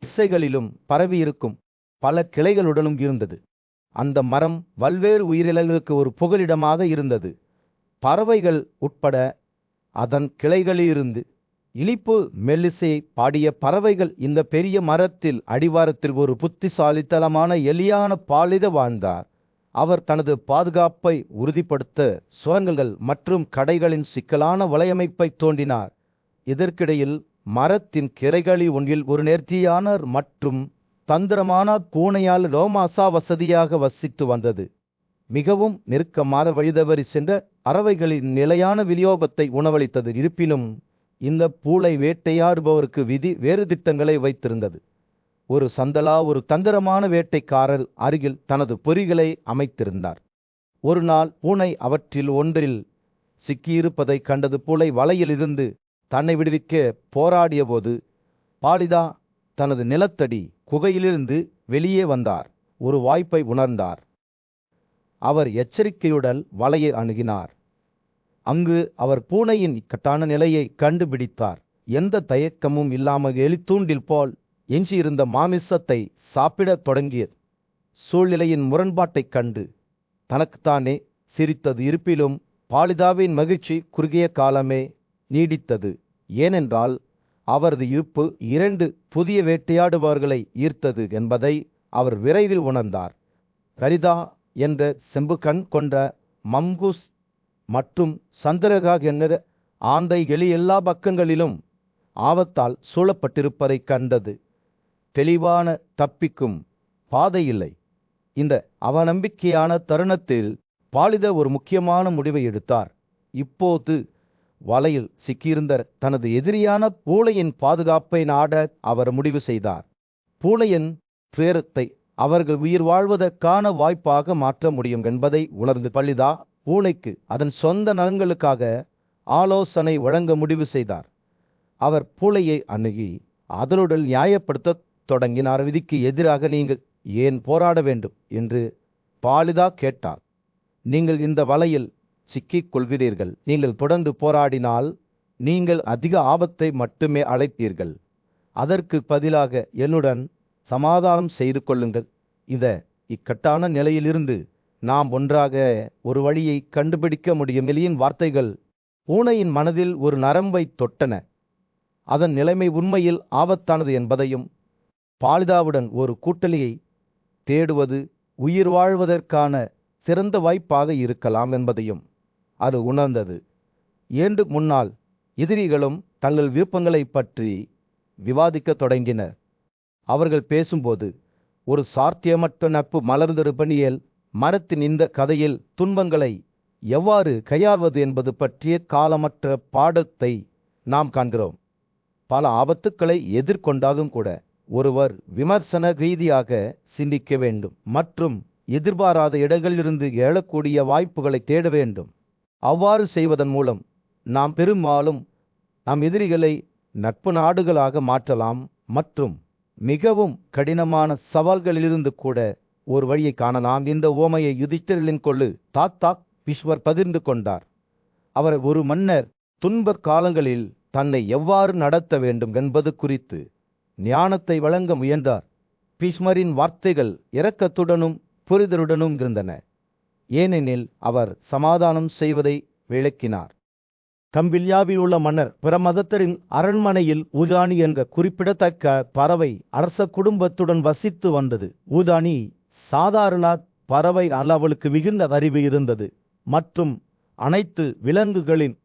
திசைகளிலும் பரவியிருக்கும் பல கிளைகளுடனும் இருந்தது. அந்த மரம் பல்வேறு உயிரினங்களுக்கு ஒரு புகலிடமாக இருந்தது. பறவைகள் உட்பட அதன் கிளைகளிலிருந்து இனிப்பு மெல்லிசையை பாடிய பறவைகள் இந்த பெரிய மரத்தில் அடிவாரத்தில் ஒரு புத்திசாலித்தனமான எலியான பாலித வாழ்ந்தார். அவர் தனது பாதுகாப்பை உறுதிப்படுத்த சுரங்கங்கள் மற்றும் கடைகளின் சிக்கலான வலையமைப்பை தோண்டினார். இதற்கிடையில் மரத்தின் கிளைகளில் ஒன்றில் ஒரு நேர்த்தியான மற்றும் தந்திரமான பூனையால் ரோமாசா வசதியாக வசித்து வந்தது. மிகவும் நெருக்கமான வழிதவறி சென்ற பறவைகளின் நிலையான விநியோகத்தை உணவளித்தது. இருப்பினும் இந்த பூளை வேட்டையாடுபவருக்கு விதி வேறு திட்டங்களை வைத்திருந்தது. ஒரு சந்தலா ஒரு தந்திரமான வேட்டைக்காரர் அருகில் தனது பொறிகளை அமைத்திருந்தார். ஒரு நாள் பூனை அவற்றில் ஒன்றில் சிக்கியிருப்பதை கண்டது. பூளை வலையிலிருந்து தன்னை விடுவிக்க போராடிய போது பாலிதா தனது நிலத்தடி குகையிலிருந்து வெளியே வந்தார். ஒரு வாய்ப்பை உணர்ந்தார். அவர் எச்சரிக்கையுடன் வலையை அணுகினார். அங்கு அவர் பூனையின் இக்கட்டான நிலையை கண்டுபிடித்தார். எந்த தயக்கமும் இல்லாமல் எலித்தூண்டில் போல் எஞ்சியிருந்த மாமிசத்தை சாப்பிடத் தொடங்கியது. சூழ்நிலையின் முரண்பாட்டைக் கண்டு தனக்குத்தானே சிரித்தது. இருப்பினும் பாலிதாவின் மகிழ்ச்சி குறுகிய காலமே நீடித்தது. ஏனென்றால் அவரது இருப்பு 2 புதிய வேட்டையாடுபவர்களை ஈர்த்தது என்பதை அவர் விரைவில் உணர்ந்தார். கரிதா என்ற செம்புகண் கொண்ட மம்கூஸ் மற்றும் சந்திரகாக் என்ற ஆந்தை எலி எல்லா பக்கங்களிலும் ஆபத்தால் சூழப்பட்டிருப்பதை கண்டது. தெளிவான தப்பிக்கும் பாதை இல்லை. இந்த அவநம்பிக்கையான தருணத்தில் பாலித ஒரு முக்கியமான முடிவை எடுத்தார். இப்போது வலையில் சிக்கியிருந்த தனது எதிரியான பூளையின் பாதுகாப்பை நாட அவர் முடிவு செய்தார். பூளையின் துயரத்தை அவர்கள் உயிர் வாழ்வதற்கான வாய்ப்பாக மாற்ற முடியும் என்பதை உணர்ந்து பலிதா பூளைக்கு அதன் சொந்த நலன்களுக்காக ஆலோசனை வழங்க முடிவு செய்தார். அவர் பூளையை அணுகி அதனுடன் நியாயப்படுத்த தொடங்கினார். விதிக்கு எதிராக நீங்கள் ஏன் போராட வேண்டும் என்று பாலிதா கேட்டார். நீங்கள் இந்த வலையில் சிக்கிக் கொள்கிறீர்கள். நீங்கள் தொடர்ந்து போராடினால் நீங்கள் அதிக ஆபத்தை மட்டுமே அழைப்பீர்கள். அதற்கு பதிலாக என்னுடன் சமாதானம் செய்து கொள்ளுங்கள். இக்கட்டான நிலையிலிருந்து நாம் ஒன்றாக ஒரு வழியை கண்டுபிடிக்க முடியும். எலியின் வார்த்தைகள் பூனையின் மனதில் ஒரு நரம்பை தொட்டன. அதன் நிலைமை உண்மையில் ஆபத்தானது என்பதையும் பாலிதாவுடன் ஒரு கூட்டணியை தேடுவது உயிர் வாழ்வதற்கான சிறந்த வாய்ப்பாக இருக்கலாம் என்பதையும் அது உணர்ந்தது. ஏண்டு முன்னால் எதிரிகளும் தங்கள் விருப்பங்களை பற்றி விவாதிக்க தொடங்கினர். அவர்கள் பேசும்போது ஒரு சாத்தியமற்ற நட்பு மலர்ந்திருப்பனியல் மரத்தின் இந்த கதையில் துன்பங்களை எவ்வாறு கையாள்வது என்பது பற்றிய காலமற்ற பாடத்தை நாம் காண்கிறோம். பல ஆபத்துக்களை எதிர்கொண்டாலும் கூட ஒருவர் விமர்சன ரீதியாக சிந்திக்க வேண்டும் மற்றும் எதிர்பாராத இடங்களிலிருந்து எழக்கூடிய வாய்ப்புகளை தேட வேண்டும். அவ்வாறு செய்வதன் மூலம் நாம் பெரும்பாலும் நம் எதிரிகளை நட்பு நாடுகளாக மாற்றலாம் மற்றும் மிகவும் கடினமான சவால்களிலிருந்து கூட ஒரு வழியை காணலாம். இந்த ஓமையை யுதிஷ்டிரரின் கொள்ளு தாத்தா பிஸ்வர் பகிர்ந்து கொண்டார். அவர் ஒரு மன்னர் துன்ப காலங்களில் தன்னை எவ்வாறு நடத்த வேண்டும் என்பது குறித்து ஞானத்தை வழங்க முயன்றார். பீஷ்மரின் வார்த்தைகள் இரக்கத்துடனும் புரிதலுடனும் இருந்தன, ஏனெனில் அவர் சமாதானம் செய்வதை விளக்கினார். கம்பில்யாவில் உள்ள மன்னர் பிரமதத்தரின் அரண்மனையில் ஊதானி என்ற குறிப்பிடத்தக்க பறவை அரச குடும்பத்துடன் வசித்து வந்தது. ஊதானி சாதாரண பறவை அல்ல, அவளுக்கு மிகுந்த அறிவு இருந்தது மற்றும் அனைத்து விலங்குகளின்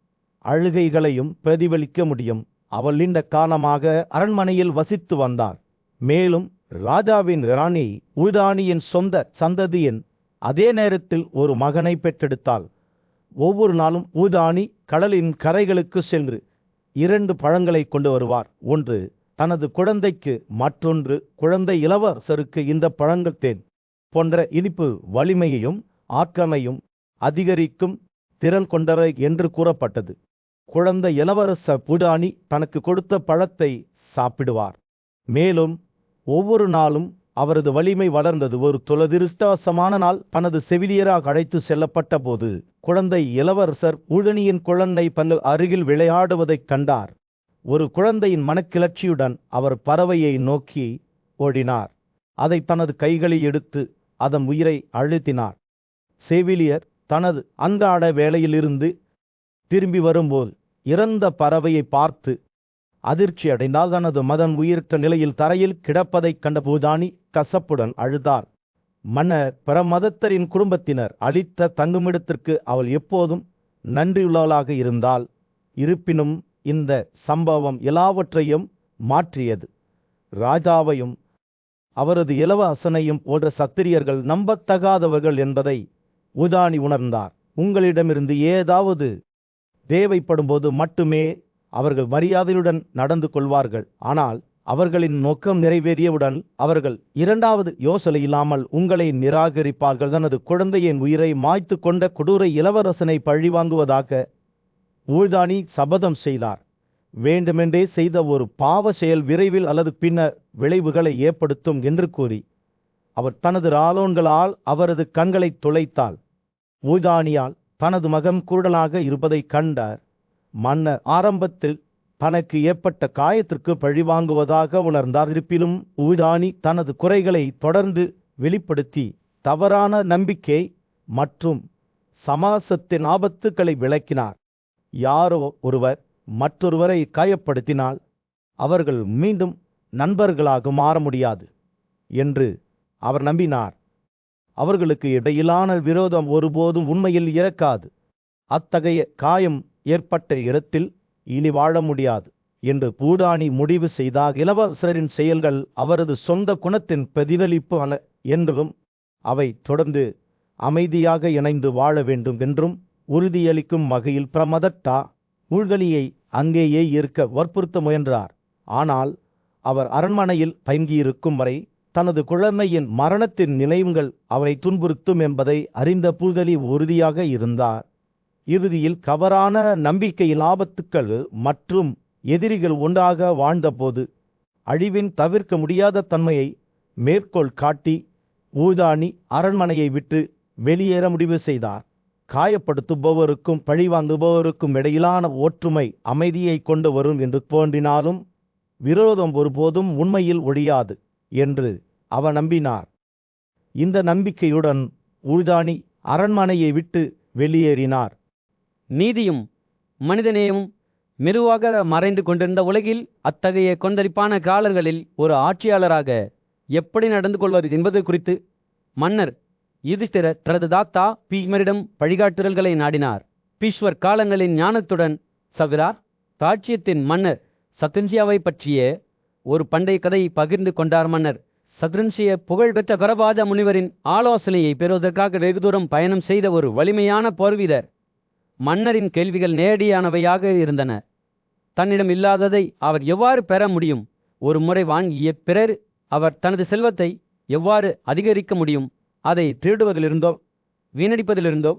அழுகைகளையும் பிரதிபலிக்க முடியும். அவள் நீண்ட காலமாக அரண்மனையில் வசித்து வந்தார். மேலும் ராஜாவின் ராணி ஊதானியின் சொந்த சந்ததியின் அதே நேரத்தில் ஒரு மகனை பெற்றெடுத்தாள். ஒவ்வொரு நாளும் ஊதானி கடலின் கரைகளுக்கு சென்று 2 பழங்களை கொண்டு வருவார். ஒன்று தனது குழந்தைக்கு, மற்றொன்று குழந்தை இளவரசருக்கு. இந்த பழங்கள் தேன் போன்ற இனிப்பு வலிமையையும் ஆற்றமையும் அதிகரிக்கும் திறன் கொண்டவை என்று கூறப்பட்டது. குழந்தை இளவரச ஊதானி தனக்கு கொடுத்த பழத்தை சாப்பிடுவார். மேலும் ஒவ்வொரு நாளும் அவரது வலிமை வளர்ந்தது. ஒரு துரதிருஷ்டவசமான நாள் தனது செவிலியராக அழைத்து செல்லப்பட்ட போது குழந்தை இளவரசர் ஊதனியின் குழந்தை பல்லு அருகில் விளையாடுவதைக் கண்டார். ஒரு குழந்தையின் மனக்கிளர்ச்சியுடன் அவர் பறவையை நோக்கி ஓடினார். அதை தனது கைகளில் எடுத்து அதன் உயிரை அழுத்தினார். செவிலியர் தனது அன்றாட வேலையிலிருந்து திரும்பி வரும்போது இறந்த பறவையை பார்த்து அதிர்ச்சி அடைந்தால் தனது மதன் உயிரற்ற நிலையில் தரையில் கிடப்பதைக் கண்ட ஊதானி கசப்புடன் அழுதார். மன்னர் பிரமதத்தரின் குடும்பத்தினர் அளித்த தங்குமிடத்திற்கு அவள் எப்போதும் நன்றியுள்ளவளாக இருந்தாள். இருப்பினும் இந்த சம்பவம் எல்லாவற்றையும் மாற்றியது. ராஜாவையும் அவரது இளவரசனையும் போன்ற சத்திரியர்கள் நம்பத்தகாதவர்கள் என்பதை ஊதானி உணர்ந்தார். உங்களிடமிருந்து ஏதாவது தேவைப்படும்போது மட்டுமே அவர்கள் மரியாதையுடன் நடந்து கொள்வார்கள். ஆனால் அவர்களின் நோக்கம் நிறைவேறியவுடன் அவர்கள் இரண்டாவது யோசனை இல்லாமல் உங்களை நிராகரிப்பார்கள். தனது குழந்தையின் உயிரை மாய்த்து கொண்ட கொடூர இளவரசனை பழிவாங்குவதாக ஊதானி சபதம் செய்தார். வேண்டுமென்றே செய்த ஒரு பாவ செயல் விரைவில் அல்லது பின்னர் விளைவுகளை ஏற்படுத்தும் என்று கூறி அவர் தனது ராலோன்களால் அவரது கண்களை துளைத்தாள். ஊதானியால் தனது மகன் குருடனாக இருப்பதை கண்டார். மன்னர் ஆரம்பத்தில் தனக்கு ஏற்பட்ட காயத்திற்கு பழிவாங்குவதாக உணர்ந்தார். இருப்பினும் ஊதானி தனது குறைகளை தொடர்ந்து வெளிப்படுத்தி தவறான நம்பிக்கை மற்றும் சமாசத்தின் ஆபத்துக்களை விளக்கினார். யாரோ ஒருவர் மற்றொருவரை காயப்படுத்தினால் அவர்கள் மீண்டும் நண்பர்களாக மாற முடியாது என்று அவர் நம்பினார். அவர்களுக்கு இடையிலான விரோதம் ஒருபோதும் உண்மையில் இறக்காது. அத்தகைய காயம் ஏற்பட்ட இடத்தில் இனி வாழ முடியாது என்று பூடானி முடிவு செய்தார். இளவரசரின் செயல்கள் அவரது சொந்த குணத்தின் பிரதிபலிப்பு அல்ல என்றும் அவை தொடர்ந்து அமைதியாக இணைந்து வாழ வேண்டும் என்றும் உறுதியளிக்கும் வகையில் பிரமதட்டா ஊழ்கலியை அங்கேயே இருக்க வற்புறுத்த முயன்றார். ஆனால் அவர் அரண்மனையில் தங்கியிருக்கும் வரை தனது குழந்தையின் மரணத்தின் நினைவுகள் அவரை துன்புறுத்தும் என்பதை அறிந்த பூழ்கலி உறுதியாக இருந்தார். இறுதியில் கவறான நம்பிக்கை ஆபத்துக்கள் மற்றும் எதிரிகள் ஒன்றாக வாழ்ந்தபோது அழிவின் தவிர்க்க முடியாத தன்மையை மேற்கோள் காட்டி ஊதானி அரண்மனையை விட்டு வெளியேற முடிவு செய்தார். காயப்படுத்துபவருக்கும் பழிவாங்குபவருக்கும் இடையிலான ஒற்றுமை அமைதியை கொண்டு வரும் என்று தோன்றினாலும் விரோதம் ஒருபோதும் உண்மையில் ஒழியாது என்று அவர் நம்பினார். இந்த நம்பிக்கையுடன் ஊதானி அரண்மனையை விட்டு வெளியேறினார். நீதியும் மனிதநேயமும் மெதுவாக மறைந்து கொண்டிருந்த உலகில் அத்தகைய கொந்தளிப்பான காலங்களில் ஒரு ஆட்சியாளராக எப்படி நடந்து கொள்வது என்பது குறித்து மன்னர் யுதிஷ்டிரர் தனது தாத்தா பீஷ்மரிடம் வழிகாட்டுதல்களை நாடினார். பீஷ்வர் காலங்களின் ஞானத்துடன் சவிரார் ராஜ்யத்தின் மன்னர் சத்ருஞ்சியாவை பற்றிய ஒரு பண்டைய கதையை பகிர்ந்து கொண்டார். மன்னர் சத்ருஞ்சிய புகழ்பெற்ற கரபாஜ முனிவரின் ஆலோசனையை பெறுவதற்காக வெகு தூரம் பயணம் செய்த ஒரு வலிமையான போர்வீரர். மன்னரின் கேள்விகள் நேரடியானவையாக இருந்தன. தன்னிடம் இல்லாததை அவர் எவ்வாறு பெற முடியும்? ஒரு முறை வாங்கிய பிறர் அவர் தனது செல்வத்தை எவ்வாறு அதிகரிக்க முடியும்? அதை திருடுவதிலிருந்தோ வீணடிப்பதிலிருந்தோ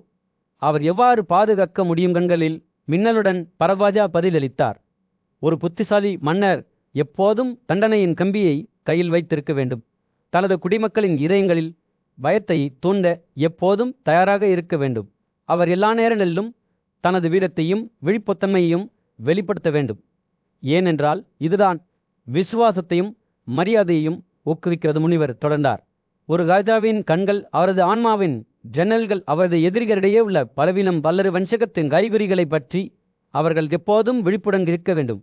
அவர் எவ்வாறு பாதுகாக்க முடியும்? கண்களில் மின்னலுடன் பரபாஜா பதிலளித்தார். ஒரு புத்திசாலி மன்னர் எப்போதும் தண்டனையின் கம்பியை கையில் வைத்திருக்க வேண்டும். தனது குடிமக்களின் இதயங்களில் பயத்தை தூண்ட எப்போதும் தயாராக இருக்க வேண்டும். அவர் எல்லா நேரங்களிலும் தனது வீரத்தையும் விழிப்புத்தன்மையையும் வெளிப்படுத்த வேண்டும். ஏனென்றால் இதுதான் விசுவாசத்தையும் மரியாதையையும் ஊக்குவிக்கிறது. முனிவர் தொடர்ந்தார். ஒரு ராஜாவின் கண்கள் அவரது ஆன்மாவின் ஜன்னல்கள். அவரது எதிரிகளிடையே உள்ள பலவீனம் வல்லறு வஞ்சகத்தின் அறிகுறிகளை பற்றி அவர்கள் எப்போதும் விழிப்புடன் இருக்க வேண்டும்.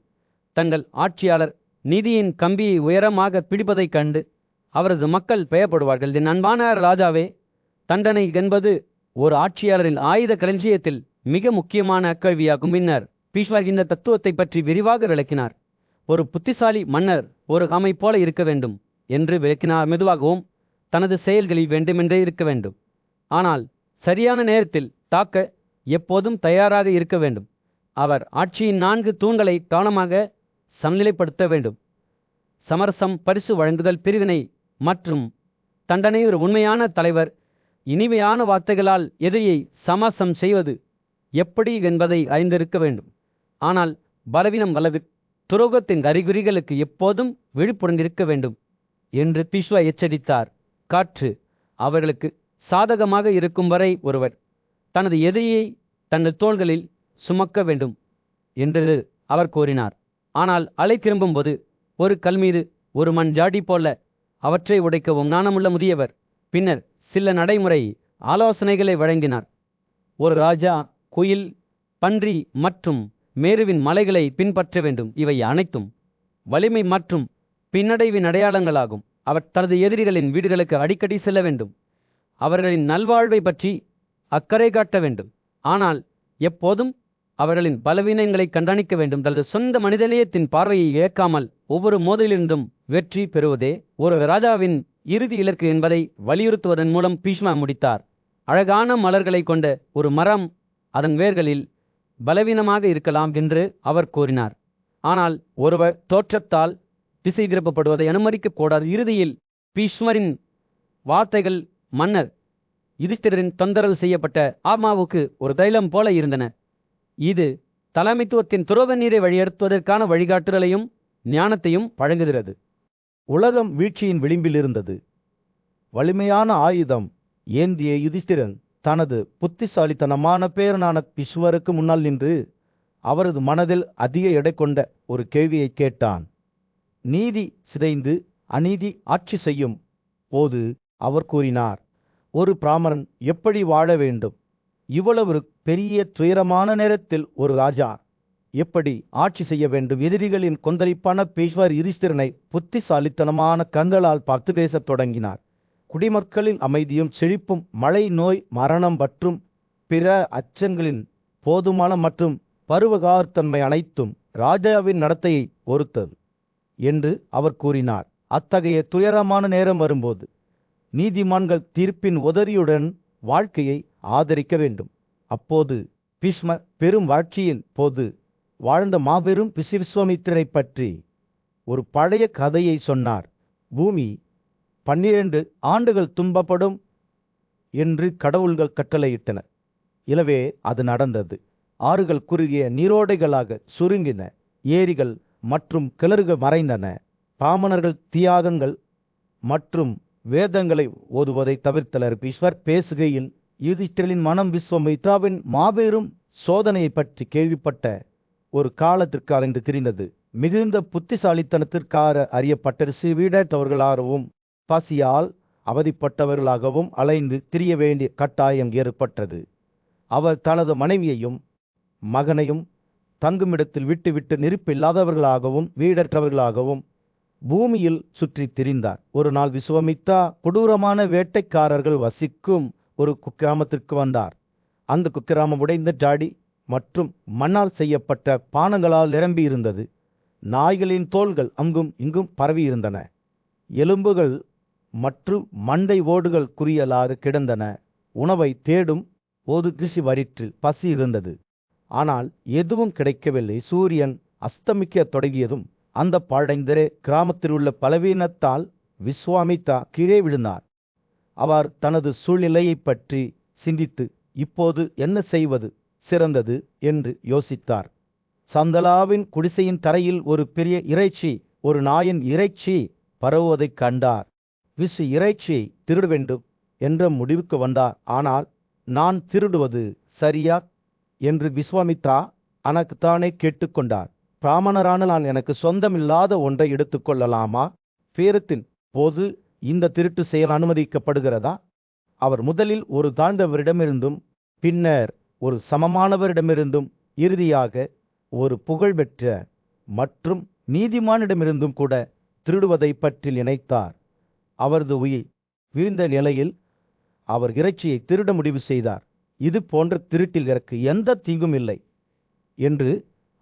தங்கள் ஆட்சியாளர் நீதியின் கம்பியை உயரமாக பிடிப்பதைக் கண்டு அவரது மக்கள் பெயப்படுவார்கள். என் அன்பான ராஜாவே, தண்டனை என்பது ஒரு ஆட்சியாளரின் ஆயுத களஞ்சியத்தில் மிக முக்கியமான கேள்வியாகும். பின்னர் பீஷ்வர் இந்த தத்துவத்தை பற்றி விரிவாக விளக்கினார். ஒரு புத்திசாலி மன்னர் ஒரு ஆமை போல இருக்க வேண்டும் என்று விளக்கினார். மெதுவாகவும் தனது செயல்களில் வேண்டுமென்றே இருக்க வேண்டும். ஆனால் சரியான நேரத்தில் தாக்க எப்போதும் தயாராக இருக்க வேண்டும். அவர் ஆட்சியின் 4 தூண்களை கவனமாக சமநிலைப்படுத்த வேண்டும். சமரசம், பரிசு வழங்குதல், பிரிவினை மற்றும் தண்டனை. ஒரு உண்மையான தலைவர் இனிமையான வார்த்தைகளால் எதிரியை சமரசம் செய்வது எப்படி என்பதை அறிந்திருக்க வேண்டும். ஆனால் பலவீனம் அல்லது துரோகத்தின் அறிகுறிகளுக்கு எப்போதும் விழிப்புடன் இருக்க வேண்டும் என்று பீஷ்வர் எச்சரித்தார். காற்று அவர்களுக்கு சாதகமாக இருக்கும் வரை ஒருவர் தனது எதிரியை தனது தோள்களில் சுமக்க வேண்டும் என்று அவர் கூறினார். ஆனால் அலை திரும்பும்போது ஒரு கல் மீது ஒரு மண் ஜாடி போல அவற்றை உடைக்கவும் நாணமுள்ள முதியவர் பின்னர் சில நடைமுறை ஆலோசனைகளை வழங்கினார். ஒரு ராஜா குயில், பன்றி மற்றும் மேருவின் மலைகளை பின்பற்ற வேண்டும். இவை அனைத்தும் வலிமை மற்றும் பின்னடைவின் அடையாளங்களாகும். அவர் தனது எதிரிகளின் வீடுகளுக்கு அடிக்கடி செல்ல வேண்டும். அவர்களின் நல்வாழ்வை பற்றி அக்கறை காட்ட வேண்டும். ஆனால் எப்போதும் அவர்களின் பலவீனங்களை கண்காணிக்க வேண்டும். தனது சொந்த மனிதநேயத்தின் பார்வையை இழக்காமல் ஒவ்வொரு மோதலிலிருந்தும் வெற்றி பெறுவதே ஒரு ராஜாவின் இறுதி இலக்கு என்பதை வலியுறுத்துவதன் மூலம் பீஷ்மர் முடித்தார். அழகான மலர்களை கொண்ட ஒரு மரம் அதன் வேர்களில் பலவீனமாக இருக்கலாம் என்று அவர் கூறினார். ஆனால் ஒருவர் தோற்றத்தால் திசை திருப்பப்படுவதை அனுமதிக்க கூடாது. இறுதியில் பீஷ்மரின் வார்த்தைகள் மன்னர் யுதிஷ்டிரரின் தொந்தரவு செய்யப்பட்ட ஆத்மாவுக்கு ஒரு தைலம் போல இருந்தன. இது தலைமைத்துவத்தின் துரோக நீரை வழிநடத்துவதற்கான வழிகாட்டுதலையும் ஞானத்தையும் வழங்குகிறது. உலகம் வீழ்ச்சியின் விளிம்பில் இருந்தது. வலிமையான ஆயுதம் ஏந்திய யுதிஷ்டிரன் தனது புத்திசாலித்தனமான பேரனான பீஷ்மருக்கு முன்னால் நின்று அவரது மனதில் அதிக எடை கொண்ட ஒரு கேள்வியை கேட்டான். நீதி சிதைந்து அநீதி ஆட்சி செய்யும் போது அவர் கூறினார், ஒரு பிராமணன் எப்படி வாழ வேண்டும்? இவ்வளவு பெரிய துயரமான நேரத்தில் ஒரு ராஜா எப்படி ஆட்சி செய்ய வேண்டும்? எதிரிகளின் கொந்தளிப்பான பீஷ்மர் யுதிஷ்டிரனை புத்திசாலித்தனமான கண்களால் பார்த்து பேசத் தொடங்கினார். குடிமக்களின் அமைதியும் செழிப்பும் மழை நோய் மரணம் மற்றும் பிற அச்சங்களின் போதுமான மற்றும் பருவகார்த்தன்மை அனைத்தும் ராஜாவின் நடத்தையை பொறுத்தது என்று அவர் கூறினார். அத்தகைய துயரமான நேரம் வரும்போது நீதிமான்கள் தீர்ப்பின் உதவியுடன் வாழ்க்கையை ஆதரிக்க வேண்டும். அப்போது பீஷ்மர் பெரும் வாழ்ச்சியின் போது வாழ்ந்த மாபெரும் விஸ்வாமித்திரரை பற்றி ஒரு பழைய கதையை சொன்னார். பூமி 12 ஆண்டுகள் துன்பப்படும் என்று கடவுள்கள் கட்டளையிட்டனர். எனவே அது நடந்தது. ஆறுகள் குறுகிய நீரோடைகளாக சுருங்கின, ஏரிகள் மற்றும் கிணறுகள் மறைந்தன. பாமணர்கள் தியாகங்கள் மற்றும் வேதங்களை ஓதுவதை தவிர்த்தனர். பீஷ்மர் பேசுகையில் யுதிஷ்டிரரின் மனம் விஸ்வாமித்ராவின் மாபெரும் சோதனையை பற்றி கேள்விப்பட்ட ஒரு காலத்திற்கு அலைந்து திரிந்தது. மிகுந்த புத்திசாலித்தனத்திற்காக அறியப்பட்ட வீடற்றவர்களாகவும் பசியால் அவதிப்பட்டவர்களாகவும் அலைந்து திரிய வேண்டிய கட்டாயம் ஏற்பட்டது. அவர் தனது மனைவியையும் மகனையும் தங்குமிடத்தில் விட்டுவிட்டு நெருப்பில்லாதவர்களாகவும் வீடற்றவர்களாகவும் பூமியில் சுற்றி திரிந்தார். ஒரு நாள் விஸ்வாமித்ரா கொடூரமான வேட்டைக்காரர்கள் வசிக்கும் ஒரு குக்கிராமத்திற்கு வந்தார். அந்த குக்கிராமம் உடைந்த ஜாடி மற்றும் மண்ணால் செய்யப்பட்ட பானங்களால் நிரம்பியிருந்தது. நாய்களின் தோள்கள் அங்கும் இங்கும் பரவியிருந்தன. எலும்புகள் மற்றும் மண்டை ஓடுகள் குறியலாறு கிடந்தன. உணவை தேடும் போது கிருஷி வயிற்றில் பசி இருந்தது. ஆனால் எதுவும் கிடைக்கவில்லை. சூரியன் அஸ்தமிக்க தொடங்கியதும் அந்த பாழடைந்த கிராமத்தில் உள்ள பலவீனத்தால் விஸ்வாமித்ரா கீழே விழுந்தார். அவர் தனது சூழ்நிலையை பற்றி சிந்தித்து இப்போது என்ன செய்வது சிறந்தது என்று யோசித்தார். சந்தலாவின் குடிசையின் தரையில் ஒரு பெரிய இறைச்சி, ஒரு நாயின் இறைச்சி பரவுவதைக் கண்டார். இறைச்சியை திருட வேண்டும் என்ற முடிவுக்கு வந்தார். ஆனால் நான் திருடுவது சரியா என்று விஸ்வாமித்ரா தனக்குத்தானே கேட்டுக்கொண்டார். பிராமணரான நான் எனக்கு சொந்தமில்லாத ஒன்றை எடுத்துக்கொள்ளலாமா? பேரத்தின் போது இந்த திருட்டு செயல் அனுமதிக்கப்படுகிறதா? அவர் முதலில் ஒரு தாழ்ந்தவரிடமிருந்தும் பின்னர் ஒரு சமமானவரிடமிருந்தும் இறுதியாக ஒரு புகழ்பெற்ற மற்றும் நீதிமானிடமிருந்தும் கூட திருடுவதை பற்றி நினைத்தார். அவரது உயிர் வீழ்ந்த நிலையில் அவர் இறைச்சியை திருட முடிவு செய்தார். இது போன்ற திருட்டில் எனக்கு எந்த தீங்கும் இல்லை என்று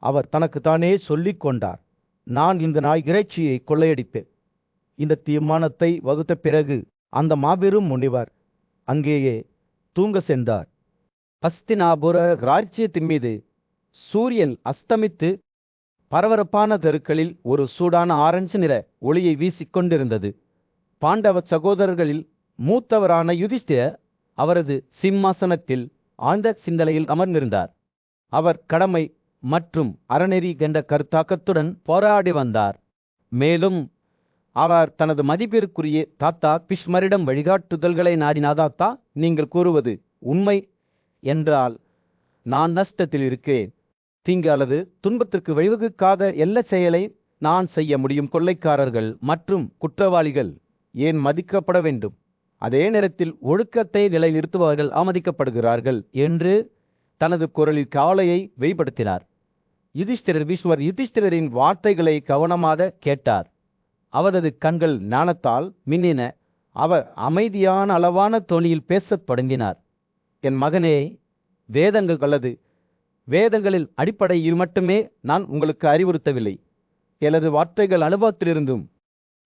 அவர் தனக்குத்தானே சொல்லிக் கொண்டார். நான் இந்த நாய் இறைச்சியை கொள்ளையடிப்பேன். இந்த தீர்மானத்தை வகுத்த பிறகு அந்த மாபெரும் முனிவர் அங்கேயே தூங்க சென்றார். ஹஸ்தினாபுர ராஜ்யத்தின் மீது சூரியன் அஸ்தமித்து பரபரப்பான தெருக்களில் ஒரு சூடான ஆரஞ்சு நிற ஒளியை வீசிக்கொண்டிருந்தது. பாண்டவ சகோதரர்களில் மூத்தவரான யுதிஷ்டிரர் அவரது சிம்மாசனத்தில் ஆழ்ந்த சிந்தனையில் அமர்ந்திருந்தார். அவர் கடமை மற்றும் அறநெறி என்ற கருத்தாக்கத்துடன் போராடி வந்தார். மேலும் அவர் தனது மதிப்பிற்குரிய தாத்தா பீஷ்மரிடம் வழிகாட்டுதல்களை நாடினார். தாத்தா, நீங்கள் கூறுவது உண்மை என்றால் நான் நஷ்டத்தில் இருக்கிறேன். தீங்கு அல்லது துன்பத்திற்கு வழிவகுக்காத எல்லா செயலை நான் செய்ய முடியும். கொள்ளைக்காரர்கள் மற்றும் குற்றவாளிகள் ஏன் மதிக்கப்பட வேண்டும்? அதே நேரத்தில் ஒழுக்கத்தை நிலைநிறுத்துபவர்கள் அவமதிக்கப்படுகிறார்கள் என்று தனது குரலில் கவலையை வெளிப்படுத்தினார். யுதிஷ்டிரரின் வார்த்தைகளை கவனமாக கேட்டார். அவரது கண்கள் ஞானத்தால் மின்னின. அவர் அமைதியான அளவான தொனியில் பேசத் தொடங்கினார். என் மகனே, வேதங்களில் அடிப்படையில் மட்டுமே நான் உங்களுக்கு அறிவுறுத்தவில்லை. எனது வார்த்தைகள் அனுபவத்திலிருந்தும்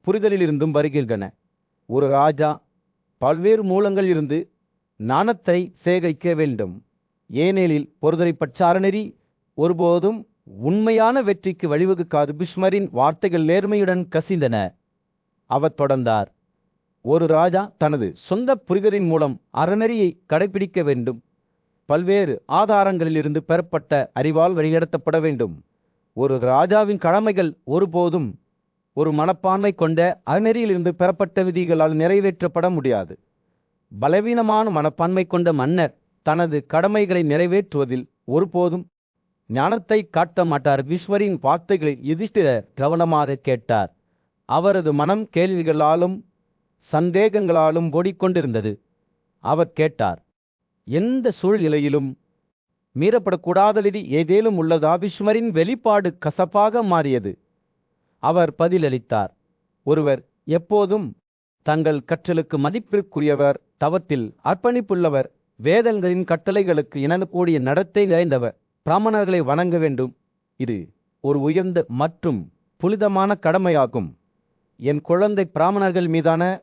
புரிதலிலிருந்தும் வருகின்றன. ஒரு ராஜா பல்வேறு மூலங்களில் இருந்து ஞானத்தை சேகரிக்க வேண்டும். ஏனெனில் பொறுதலைப்பட்ட அறநெறி ஒருபோதும் உண்மையான வெற்றிக்கு வழிவகுக்காது. பீஷ்மரின் வார்த்தைகள் நேர்மையுடன் கசிந்தன. அவர் தொடர்ந்தார். ஒரு ராஜா தனது சொந்த புரிதலின் மூலம் அறநெறியை கடைபிடிக்க வேண்டும். பல்வேறு ஆதாரங்களிலிருந்து பெறப்பட்ட அறிவால் வழிநடத்தப்பட வேண்டும். ஒரு ராஜாவின் கடமைகள் ஒருபோதும் ஒரு மனப்பான்மை கொண்ட அறநெறியிலிருந்து பெறப்பட்ட விதிகளால் நிறைவேற்றப்பட முடியாது. பலவீனமான மனப்பான்மை கொண்ட மன்னர் தனது கடமைகளை நிறைவேற்றுவதில் ஒருபோதும் ஞானத்தை காட்ட மாட்டார். விஸ்வரின் வார்த்தைகளை யுதிஷ்டிரர் கவனமாக கேட்டார். அவரது மனம் கேள்விகளாலும் சந்தேகங்களாலும் ஓடிக்கொண்டிருந்தது. அவர் கேட்டார், எந்த சூழ்நிலையிலும் மீறப்படக்கூடாத விதி ஏதேனும் உள்ளதா? விஸ்வரின் வெளிப்பாடு கசப்பாக மாறியது. அவர் பதிலளித்தார், ஒருவர் எப்போதும் தங்கள் கற்றலுக்கு மதிப்பிற்குரியவர், தவத்தில் அர்ப்பணிப்புள்ளவர், வேதங்களின் கட்டளைகளுக்கு இணங்கக்கூடிய நடத்தை நிறைந்தவர், பிராமணர்களை வணங்க வேண்டும். இது ஒரு உயர்ந்த மற்றும் புனிதமான கடமையாகும். என் குழந்தை பிராமணர்கள் மீதான